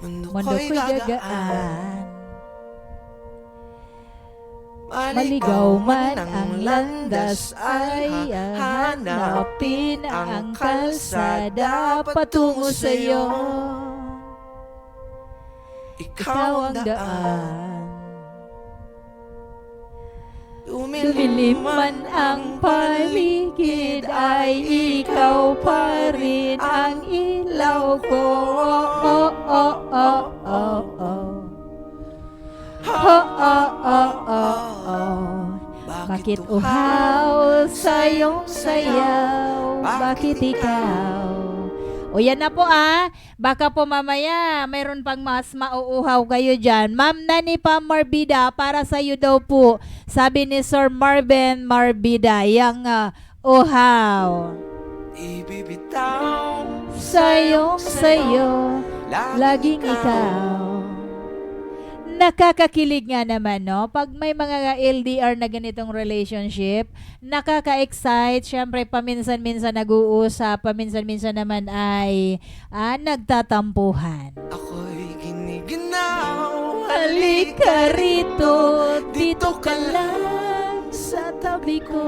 Mundo ko'y gagaan. Maligaw man ang landas ay hanapin ang kalsada patungo sa'yo. Ikaw ang daan. Lumilim man ang paligid ay ikaw pa rin ang ilaw ko. Oh, oh, oh, oh, oh. Oh, oh, oh, oh, oh. Bakit uhaw sa iyong sayaw? Bakit ikaw? O yan na po baka po mamaya mayroon pang mas mauuhaw kayo dyan. Ma'am Nani pa Marbida, para sa iyo daw po. Sabi ni Sir Marvin Marbida, yang uhaw.
Ibibitaw
Sa iyong sayo, laging ikaw. Nakakakilig nga naman, no? Pag may mga LDR na ganitong relationship, nakaka-excite. Siyempre, paminsan-minsan nag-uusap, paminsan-minsan naman ay nagtatampuhan.
ako'y giniginaw.
Halika rito, dito ka lang sa tabi ko.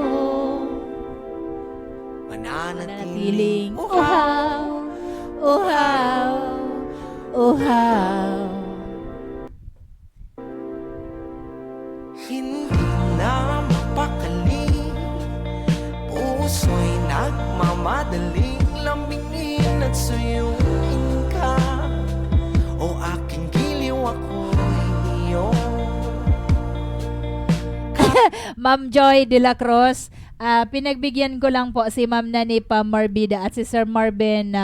mananatiling uhaw, uhaw, uhaw.
Hindi na mapakali, puso'y nagmamadaling lambingin at suyuin ka. O aking giliw, ako'y iyong.
Ma'am Joy de la Cruz, pinagbigyan ko lang po si Ma'am Nani pa Marbida at si Sir Marvin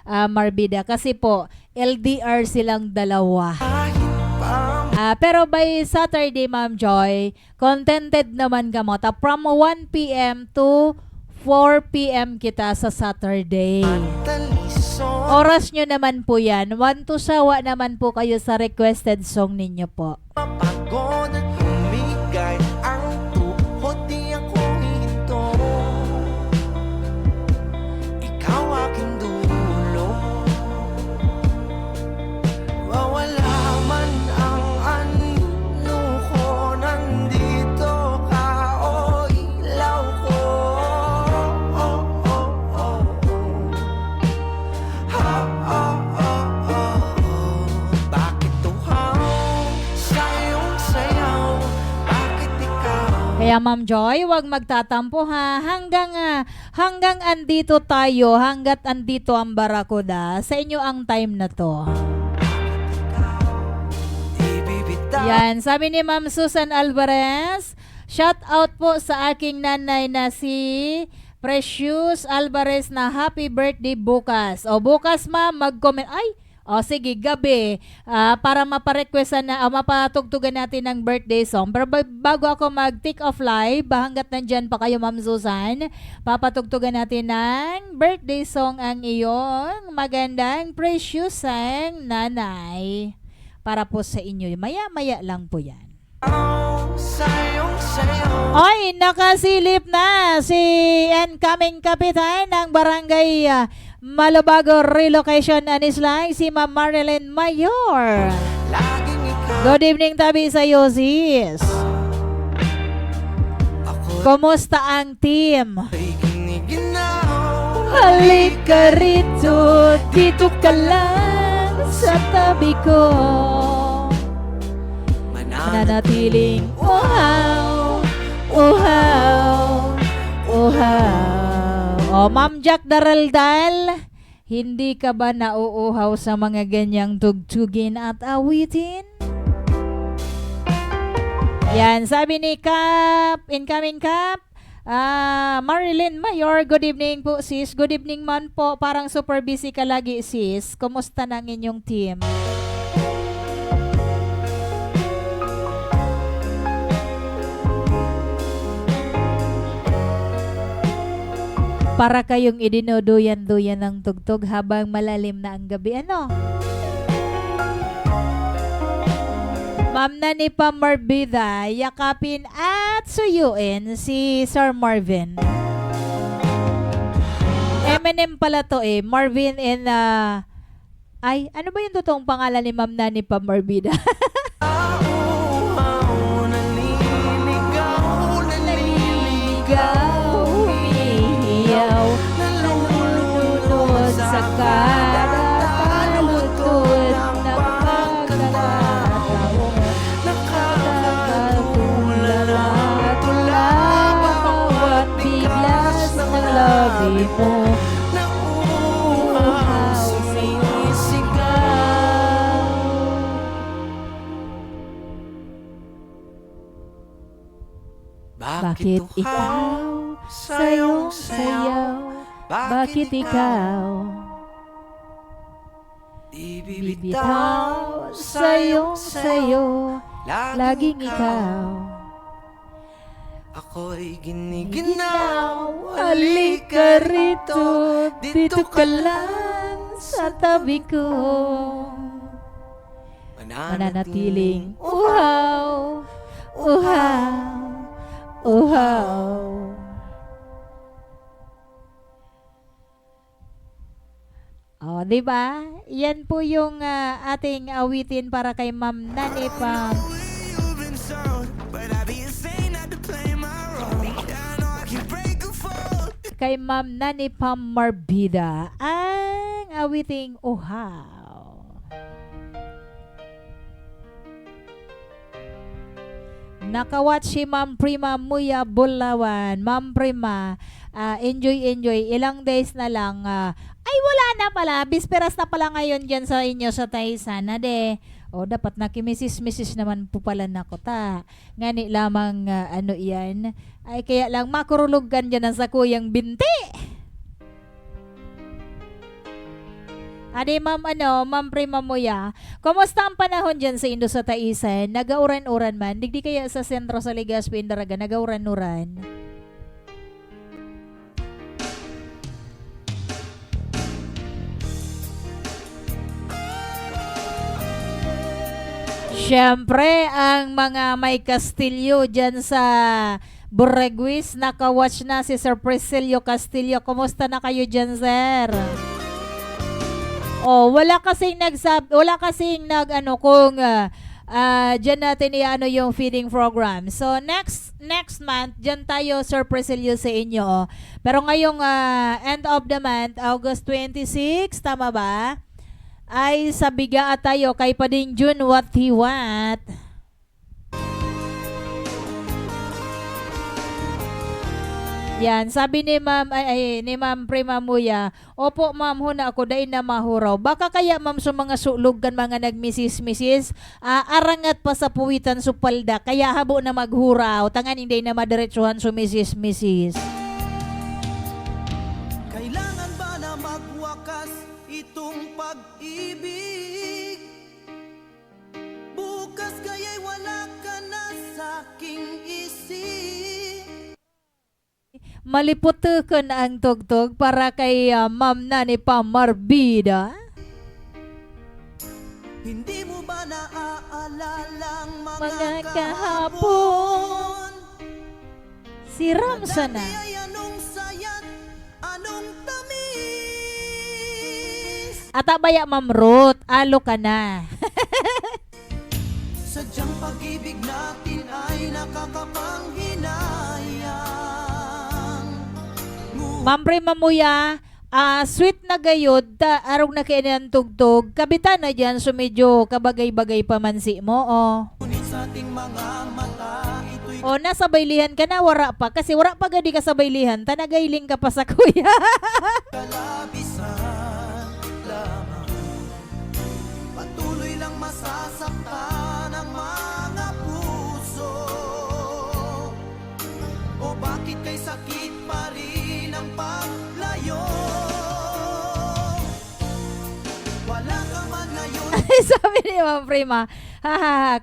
Marbida kasi po LDR silang dalawa. Pero by Saturday, Ma'am Joy, contented naman ka mo. From 1 p.m. to 4 p.m. kita sa Saturday. Oras nyo naman po yan. 1 to sawa naman po kayo sa requested song ninyo po.
Mapagod at humigay ang tuhod, di ako hinto. Ikaw aking dulo. Wawala man ang ano ko, nandito ka, o ilaw ko. Bakit tuhaw sa iyong sayaw? Bakit ikaw?
Kaya Ma'am Joy, huwag magtatampo ha. Hanggang andito tayo, hanggat andito ang Barracuda, sa inyo ang time na to. Yan, sabi ni Ma'am Susan Alvarez, shout out po sa aking nanay na si Precious Alvarez na happy birthday bukas. O bukas ma'am, mag-comment. Ay, o sige, gabi. Para maparequestan na, mapatugtugan natin ng birthday song. Pero bago ako mag-take off live, hanggat nandyan pa kayo Ma'am Susan, papatugtugan natin ng birthday song ang iyong magandang Precious ang nanay. Para po sa inyo. Maya-maya lang po yan. Ay, nakasilip na si incoming kapitan ng barangay Malubago Relocation Anislay, si Ma'am Marilyn Mayor. Good evening tabi sa iyo, sis. Kumusta ang team? Halika rito, dito ka lang sa tabi ko. Mananatiling uhaw, uhaw, uhaw. O Ma'am Jack Daraldal, hindi ka ba nauuhaw sa mga ganyang tugtugin at awitin? Yan, sabi ni Cap, incoming Cap, Marilyn Mayor, good evening po sis. Good evening man po, parang super busy ka lagi sis. Kumusta na ang inyong team? Para kayong idinoduyan-duyan ng tugtog habang malalim na ang gabi, ano? Ma'am Nani pa Marbida, yakapin at suyuin si Sir Marvin. Eminem pala to eh, Marvin and ay, ano ba yung totoong pangalan ni Ma'am Nani pa Marbida? Nalulunod sa kada palutod ng pagkakataon. Nakakatula bawat biglas ng labi mo. Nauuhaw sumisigaw. Bakit ikaw sayong sayaw? Bakit ikaw
Di
bibitaw sayong sayo? Laging ikaw
ako'y giniginaw.
Halika rito, dito ka lang sa tabi ko. Mananatiling uhaw, uhaw, uhaw. Oh, 'di ba? Yan po yung ating awitin para kay Ma'am Nani Pam. kay Ma'am Nani Pamarbida ang awiting Uhaw. Nakawatch si Ma'am Prima Muya Bulawan. Ma'am Prima, enjoy. Ilang days na lang. Ay, wala na pala. Bisperas na pala ngayon dyan sa inyo sa Taysana de. O, dapat nakimisis naman po pala na ko ta. Ngani lamang ano yan. Ay, kaya lang makurulugan dyan ang sa kuyang binti. Adi Ma'am Ma'am Prima Muya, kumusta ang panahon dyan sa Indo sa Taisan? Nagauran-uran man? Digdi kaya sa sentro sa Legazpi Indaraga, nagauran-uran? Siyempre, ang mga may Castillo dyan sa Borreguis, nakawatch na si Sir Priscilio Castillo. Kumusta na kayo dyan, sir? Oh, wala kasing kung dyan natin yung feeding program. So, next month, dyan tayo, Sir Priscilio, sa inyo. Pero ngayong end of the month, August 26, tama ba? Ay sa biga tayo kay Pading June what he want. Yan, sabi ni Ma'am Prima Muya, opo ma'am, huna ako dahil na mahuraw. Baka kaya ma'am sa mga sulugan mga nagmisis-misis, arangat pa sa puwitan supalda, kaya habo na maghuraw, tangan hindi na madiretsuhan sumisis-misis.
Kailangan ba na magwakas itong pag-ibig? Bukas kaya'y wala ka na sa'king isip.
Maliputukan ang tugtog para kay Ma'am Nani Pamarbida.
Hindi mo ba naaalala ang
Mga kahapon? Si Ramsa na.
Ay anong sayat, anong tamis.
At abaya Ma'am Ruth, alo ka na.
Sadyang pag-ibig natin ay nakakapanghinayang.
Ma'am Prima Muya, sweet na gayod, arong na kainan tugtog, kabitan na dyan, so medyo kabagay-bagay pa man si mo,
Ngunit sa ating mga mata, ito'y
O, nasa baylihan ka na, wara pa. Kasi wara pa gadi ka sa baylihan, tanagailing ka pa sa kuya.
kalabisan lamang. Patuloy lang masasaktan ang mga puso. O bakit kay sakit pa rin ang paglayo? Wala ka man ngayon.
Sabi ni Ma'am Prima, ha.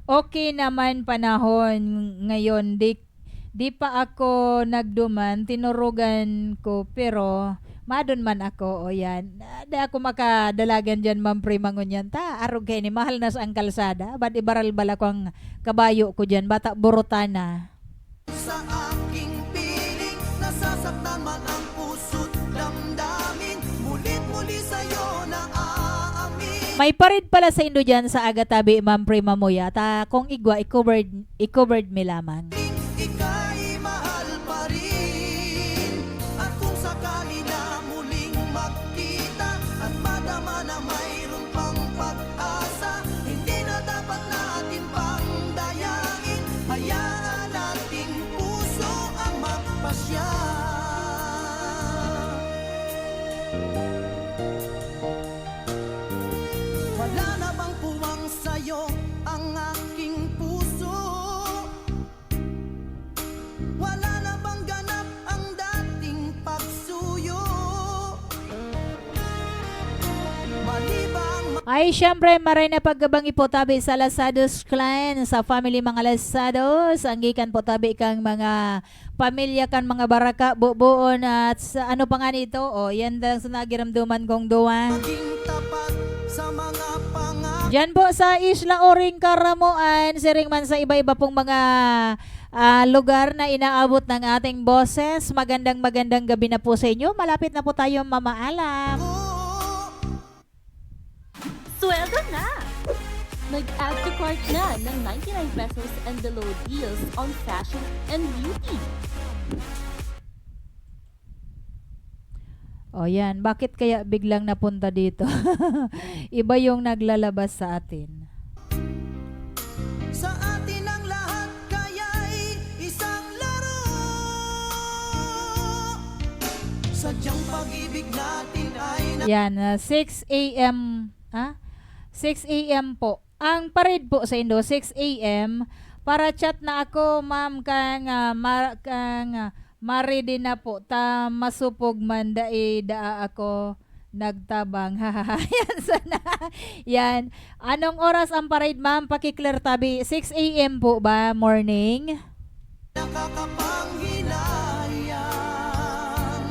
Okay naman panahon ngayon. Di pa ako nagduman, tinurugan ko, pero madon man ako, o yan. Di ako makadalagan dyan, Ma'am Prima, ngunyan. Arog kayo ni, mahal na sa ang kalsada. Ba't ibaral bala ko ang kabayo ko dyan, bata burutana.
Sa aking piling, nasasaktan man ang puso't damdamin. Mulit-muli sa'yo na aamin.
May parid pala sa Indo dyan sa Agatabi, Ma'am Prima Muya. Kung igwa, i-covered me lamang.
Ika'y mahal pa rin. At kung sakali na muling magkita at madama na mayroon pang pag-asa, hindi na dapat natin pang dayangin. Hayaan nating puso ang magpasya. Wala na bang puwang sa'yo ang aking puso? Wala na bang ganap ang dating pagsuyo? Malibang
Ay, syempre, maray na paggabang ipotabi sa Lasados clan, sa family mga Lasados. Ang gikan po tabi kang mga pamilya kan mga baraka, bubuon at sa ano pa nga nito? O, yan lang sa nagiramduman kong duwan.
maging tapat sa mga pangarap.
Diyan po sa Isla Oring Karamuan, siring man sa iba-iba pong mga lugar na inaabot ng ating boses. Magandang gabi na po sa inyo. Malapit na po tayo mamaalam.
Sweldo na! Mag-add to cart na ng 99 pesos and below deals on fashion and beauty.
O yan, bakit kaya biglang napunta dito? Iba yung naglalabas sa atin.
Sa atin ang lahat kaya'y isang laro. Sadyang pag-ibig natin ay
Yan, 6 a.m. 6 a.m. po. Ang parade po sa Indo, 6 a.m. Para chat na ako, ma'am, mari din na po. Ta masupog man daa ako nagtabang. Yan sana. Yan. Anong oras ang parade, ma'am? Paki-clear tabi. 6 a.m. po ba? Morning?
nakakapanghinayang.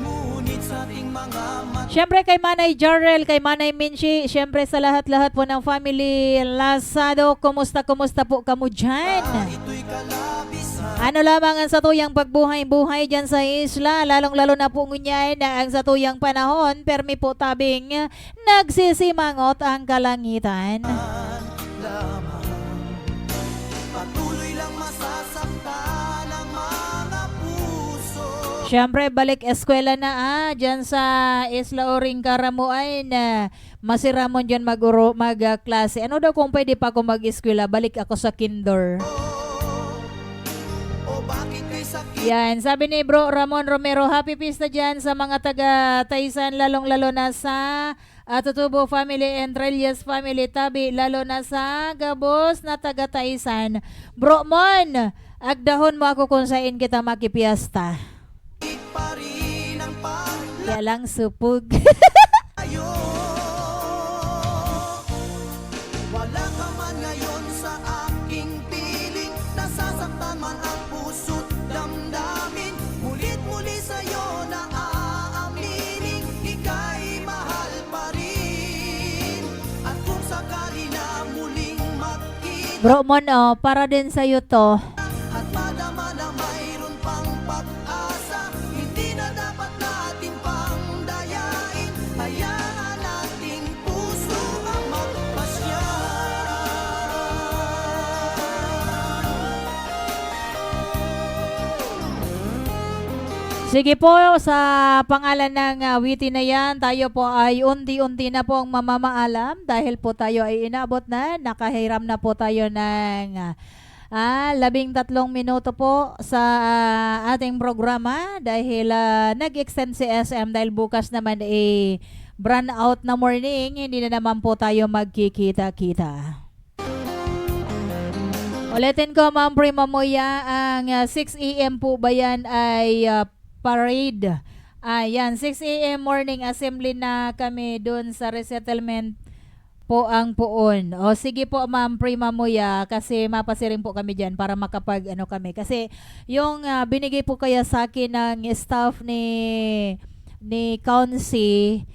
Ngunit sa ating mga mata
Siyempre kay Manay Jarrell, kay Manay Minchi, siyempre sa lahat-lahat po ng family Lazado, kumusta po kamo dyan?
ito'y kalabisan.
Ano lamang ang satuyang pagbuhay-buhay dyan sa isla, lalong-lalo na po ngunyan na ang satuyang panahon, permi po tabing nagsisimangot ang kalangitan.
Lamang patuloy lang masasaktan ang mga puso.
Siyempre balik eskwela na dyan sa Isla Oring Karamuay na masiramon dyan mag-klase. Ano daw kung pwede pa ako mag-eskwela, balik ako sa kinder.
O bakit kay sakit
Yan, sabi ni Bro Ramon Romero, happy pista dyan sa mga taga-Taisan, lalong-lalo na sa Tutubo family and Relias family tabi, lalo na sa Gabos na taga-Taisan. Bro Mon, agdahon mo ako kung saan kita makipiesta.
pa rin ang paglayo?
Kaya lang supog.
Wala ka man ngayon sa aking piling, nasasaktan man ang puso't damdamin. Mulit-muli sa'yo na aaminin, ika'y mahal pa rin. At kung sakali na muling magkita
Bro Mon, para din sa'yo to.
at madama na mayroon pang pag-asa, hindi na dapat natin pang dayain. Hayaan nating puso ang magpasya.
Sige po, sa pangalan ng witty na yan, tayo po ay unti-unti na po ang mamamaalam dahil po tayo ay inabot na, nakahiram na po tayo ng 13 minuto po sa ating programa dahil nag-extend si SM dahil bukas naman brand out na morning, hindi na naman po tayo magkikita-kita. Ulitin ko, Ma'am Prima Moya, ang 6 a.m. po ba yan ay parade. Yan, 6 a.m. morning assembly na kami doon sa resettlement po ang Puon. O sige po, Ma'am Prima Moya, kasi mapasiring po kami dyan para makapag kami. Kasi yung binigay po kaya sa akin ng staff ni Council,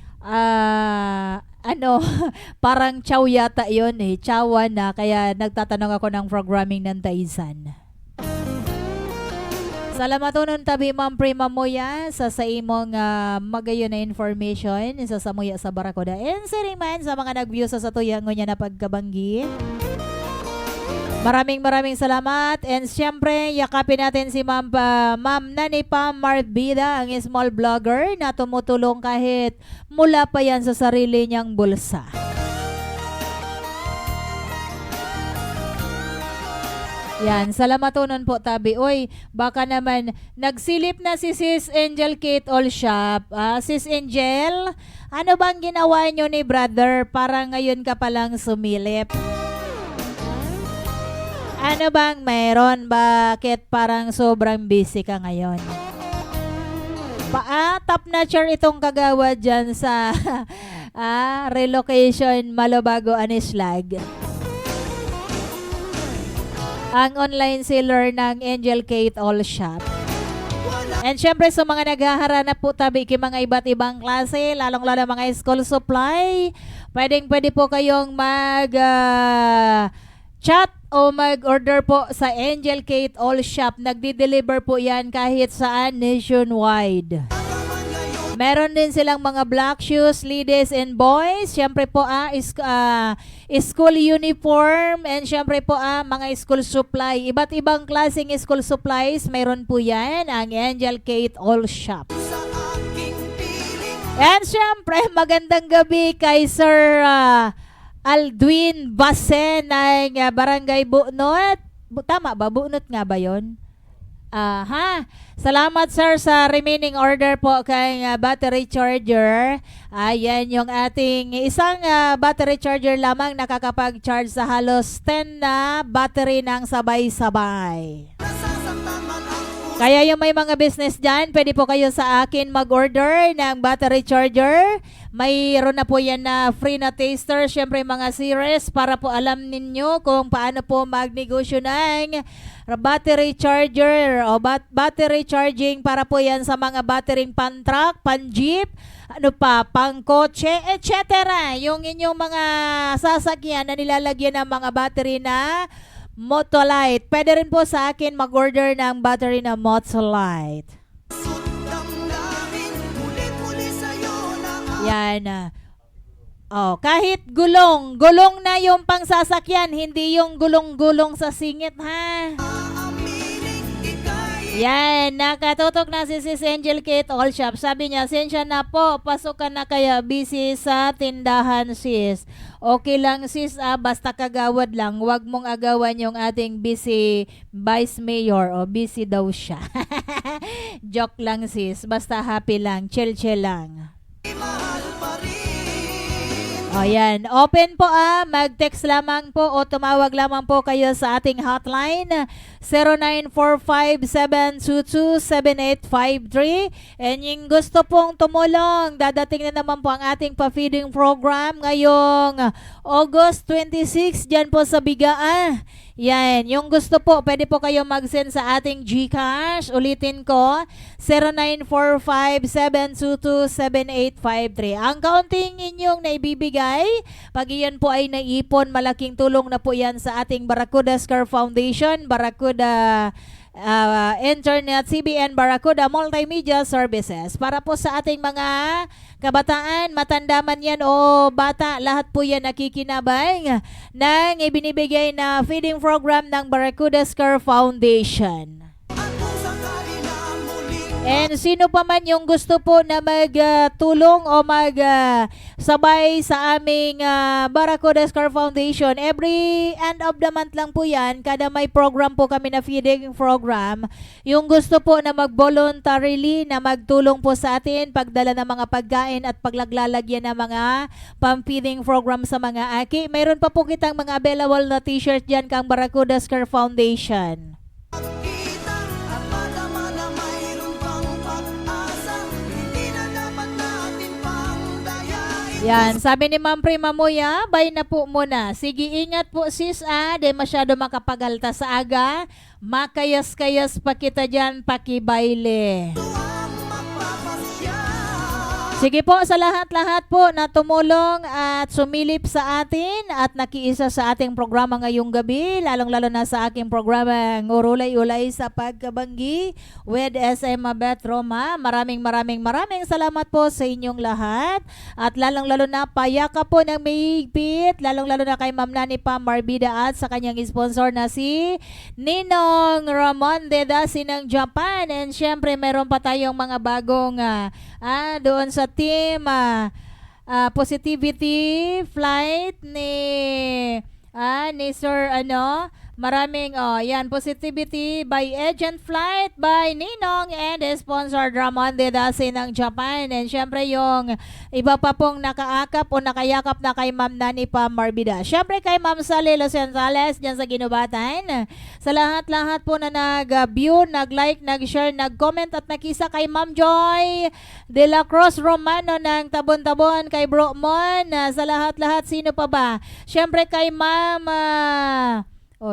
parang chow yata yun chowa na, kaya nagtatanong ako ng programming ng Taisan. Salamat unon tabi, Ma'am Prima Moya, sa imong magayon na information sa samuya sa Barakoda. And man sa mga nag-view sa tuyango niya na pagkabanggi. Maraming salamat. And siyempre, yakapin natin si Ma'am Nani Pam Marbida, ang small vlogger na tumutulong kahit mula pa yan sa sarili niyang bulsa. Yan, salamatunon po tabi. Oy, baka naman nagsilip na si Sis Angel Kate Allshop. Sis Angel, ano bang ginawa nyo ni brother para ngayon ka palang sumilip? Ano bang meron? Bakit parang sobrang busy ka ngayon? Top notcher itong kagawa dyan sa relocation Malobago Anislag. Ang online seller ng Angel Kate Allshop. And syempre sa mga naghaharana po tabi mga iba't ibang klase, lalong-lalo mga school supply, pwede po kayong chat o mag-order po sa Angel Kate Allshop. Nagdi-deliver po yan kahit saan nationwide. Meron din silang mga black shoes, ladies and boys. Siyempre po school uniform, and siyempre po mga school supply. Iba't ibang klaseng school supplies, meron po yan ang Angel Kate Allshop.
Sa aking
And syempre, magandang gabi kay Sir Aldwin Basen ng Barangay Bunot. Tama ba? Bunot nga ba yon? Salamat sir sa remaining order po kay battery charger. Ayan yung ating isang battery charger lamang nakakapag-charge sa halos 10 na battery ng sabay-sabay. Kaya yung may mga business dyan, pwede po kayo sa akin mag-order ng battery charger. Mayroon na po yan na free na taster, syempre mga series para po alam ninyo kung paano po magnegosyo ng battery charger o battery charging para po yan sa mga battery pan-truck, pan-jeep, ano pa, pang-kotse, etc. Yung inyong mga sasakyan na nilalagyan ng mga battery na Motolite. Pwede rin po sa akin mag-order ng battery na Motolite. Yan. Kahit gulong na yung pangsasakyan, hindi yung gulong-gulong sa singit ha. Yan, nakatutok na si Sis Angel Kate All Shop. Sabi niya, sensya na po, pasukan na kaya busy sa tindahan sis. Okay lang sis, basta kagawad lang. Huwag mong agawan yung ating busy vice mayor o busy daw siya. Joke lang sis, basta happy lang, chill lang. Ayan, open po mag-text lamang po o tumawag lamang po kayo sa ating hotline 0945-722-7853. And yung gusto pong tumulong, dadating na naman po ang ating pa-feeding program ngayong August 26 dyan po sa Bigaa. Yan, yung gusto po, pwede po kayo mag-send sa ating GCash. Ulitin ko, 0945-722-7853. Ang kaunting inyong naibibigay, pag iyan po ay naipon, malaking tulong na po yan sa ating Barracuda Scar Foundation, Barracuda Internet, CBN Barracuda Multimedia Services. Para po sa ating mga kabataan, matanda man yan o bata, lahat po yan nakikinabang ng ibinibigay na feeding program ng Barracuda Scar Foundation. And sino pa man yung gusto po na magtulong o magsabay sa aming Barracuda Scar Foundation, every end of the month lang po yan, kada may program po kami na feeding program, yung gusto po na mag-voluntarily na magtulong po sa atin, pagdala ng mga pagkain at paglaglalagyan ng mga pang-feeding program sa mga aki, mayroon pa po kitang mga available na t-shirt dyan kang Barracuda Scar Foundation. Yan, sabi ni Ma'am Prima Moya, bye na po muna. Sige, ingat po sis di masyado makapagalta sa aga. Makayas-kayas pa kita dyan, pakibayle. Sige po sa lahat-lahat po na tumulong at sumilip sa atin at nakiisa sa ating programa ngayong gabi, lalong-lalo na sa aking programa Ngurulay-ulay sa Pagkabanggi with SM Abet Roma. Maraming salamat po sa inyong lahat at lalong-lalo na payaka po ng mahigpit, lalong-lalo na kay Ma'am Nani Pam Marbida at sa kanyang sponsor na si Ninong Ramon de Dasi ng Japan. And syempre meron pa tayong mga bagong doon sa team Positivity Flight ni Sir maraming yan, Positivity by Agent Flight by Ninong and sponsor Ramon de Dasi ng Japan. And syempre yung iba pa pong nakaakap o nakayakap na kay Ma'am Nani Pam Marbida. Syempre kay Ma'am Sally Los Gonzales dyan sa Ginubatan. Sa lahat-lahat po na nag-view, nag-like, nag-share, nag-comment at nakisa kay Ma'am Joy de la Cruz Romano ng Tabon-Tabon, kay Bro Mon, sa lahat-lahat, sino pa ba? Syempre kay Ma'am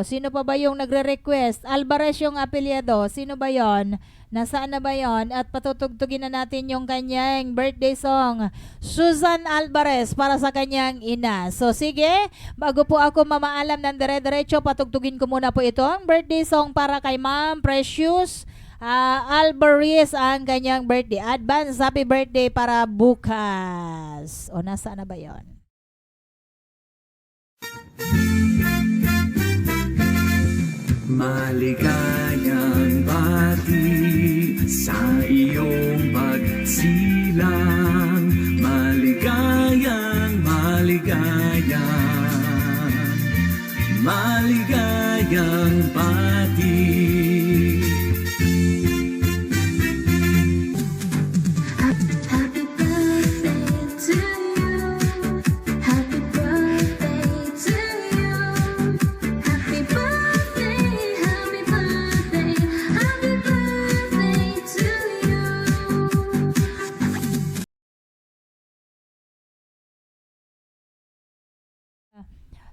sino pa ba yung nagre-request? Alvarez yung apelyado. Sino ba yon? Nasaan na ba yon? At patutugtugin na natin yung kanyang birthday song, Susan Alvarez, para sa kanyang ina. So sige, bago po ako mamaalam ng dire-diretso, patugtugin ko muna po itong birthday song para kay Ma'am Precious Alvarez, ang kanyang birthday. Advance happy birthday para bukas. Nasaan na ba yon?
Maligayang bati sa iyong pagsilang.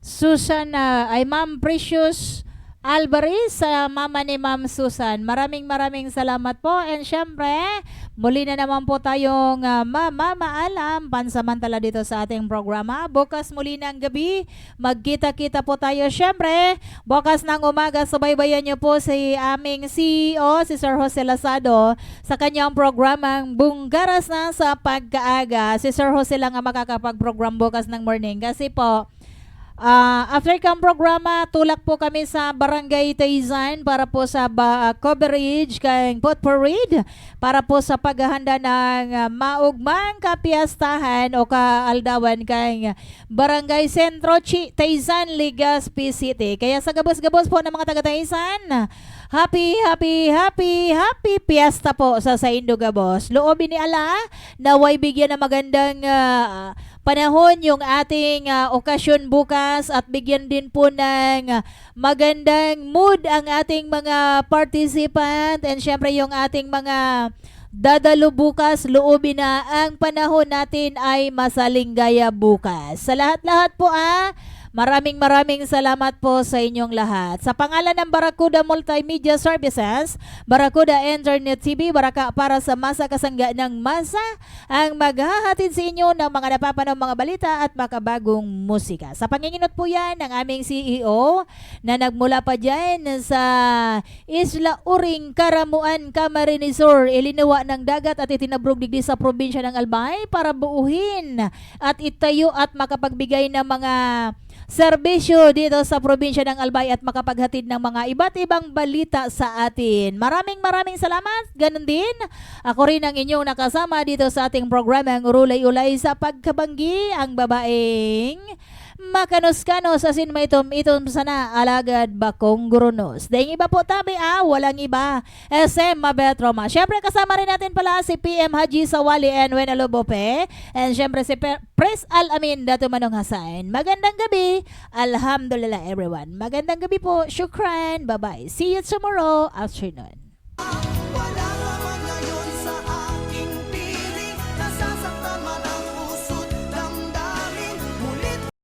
Susan, ay Ma'am Precious Alvarez, sa mama ni Ma'am Susan. Maraming salamat po. And syempre, muli na naman po tayong mamaalam pansamantala dito sa ating programa. Bukas muli ng gabi, magkita-kita po tayo. Syempre, bukas ng umaga, subaybayan niyo po si aming CEO, si Sir Jose Lazado, sa kanyang programang Bunggaras na sa Pagkaaga. Si Sir Jose lang ang makakapag-program bukas ng morning kasi po, after kang programa, tulak po kami sa Barangay Tayzan para po sa coverage kay Boat Parade, para po sa paghahanda ng maugmang kapiyastahan o kaaldawan kay Barangay Sentro Tayzan, Legazpi City. Kaya sa gabos-gabos po ng mga taga Tayzan, happy piyesta po sa Indo Gabos. Loobin ni Allah, naway bigyan ng magandang panahon yung ating okasyon bukas at bigyan din po ng magandang mood ang ating mga participant and syempre yung ating mga dadalo bukas. Loobin na ang panahon natin ay masalinggaya bukas. Sa lahat-lahat po maraming salamat po sa inyong lahat. Sa pangalan ng Barracuda Multimedia Services, Barracuda Internet TV, Baraka para sa masa kasangga ng masa, ang maghahatid sa inyo ng mga napapanong mga balita at makabagong musika. Sa panginginot po yan ng aming CEO na nagmula pa dyan sa Isla Uring, Karamuan, Camarines Sur, ilinawa ng dagat at itinabrog digdi sa probinsya ng Albay para buuhin at itayo at makapagbigay ng mga serbisyo dito sa probinsya ng Albay at makapaghatid ng mga iba't ibang balita sa atin. Maraming salamat. Ganun din, ako rin ang inyong nakasama dito sa ating programang Urulay-Ulay sa Pagkabanggi, ang babaeng makanos-kanos asin maitom sana alagad bakong gurunos. Dahil iba po tabi walang iba. SM Mabetroma. Syempre kasama rin natin pala si PM Haji Sawali and Wenalo Bope. And syempre si Pres Al-Amin Dato Manong Hasan. Magandang gabi. Alhamdulillah everyone. Magandang gabi po. Shukran. Bye-bye. See you tomorrow afternoon.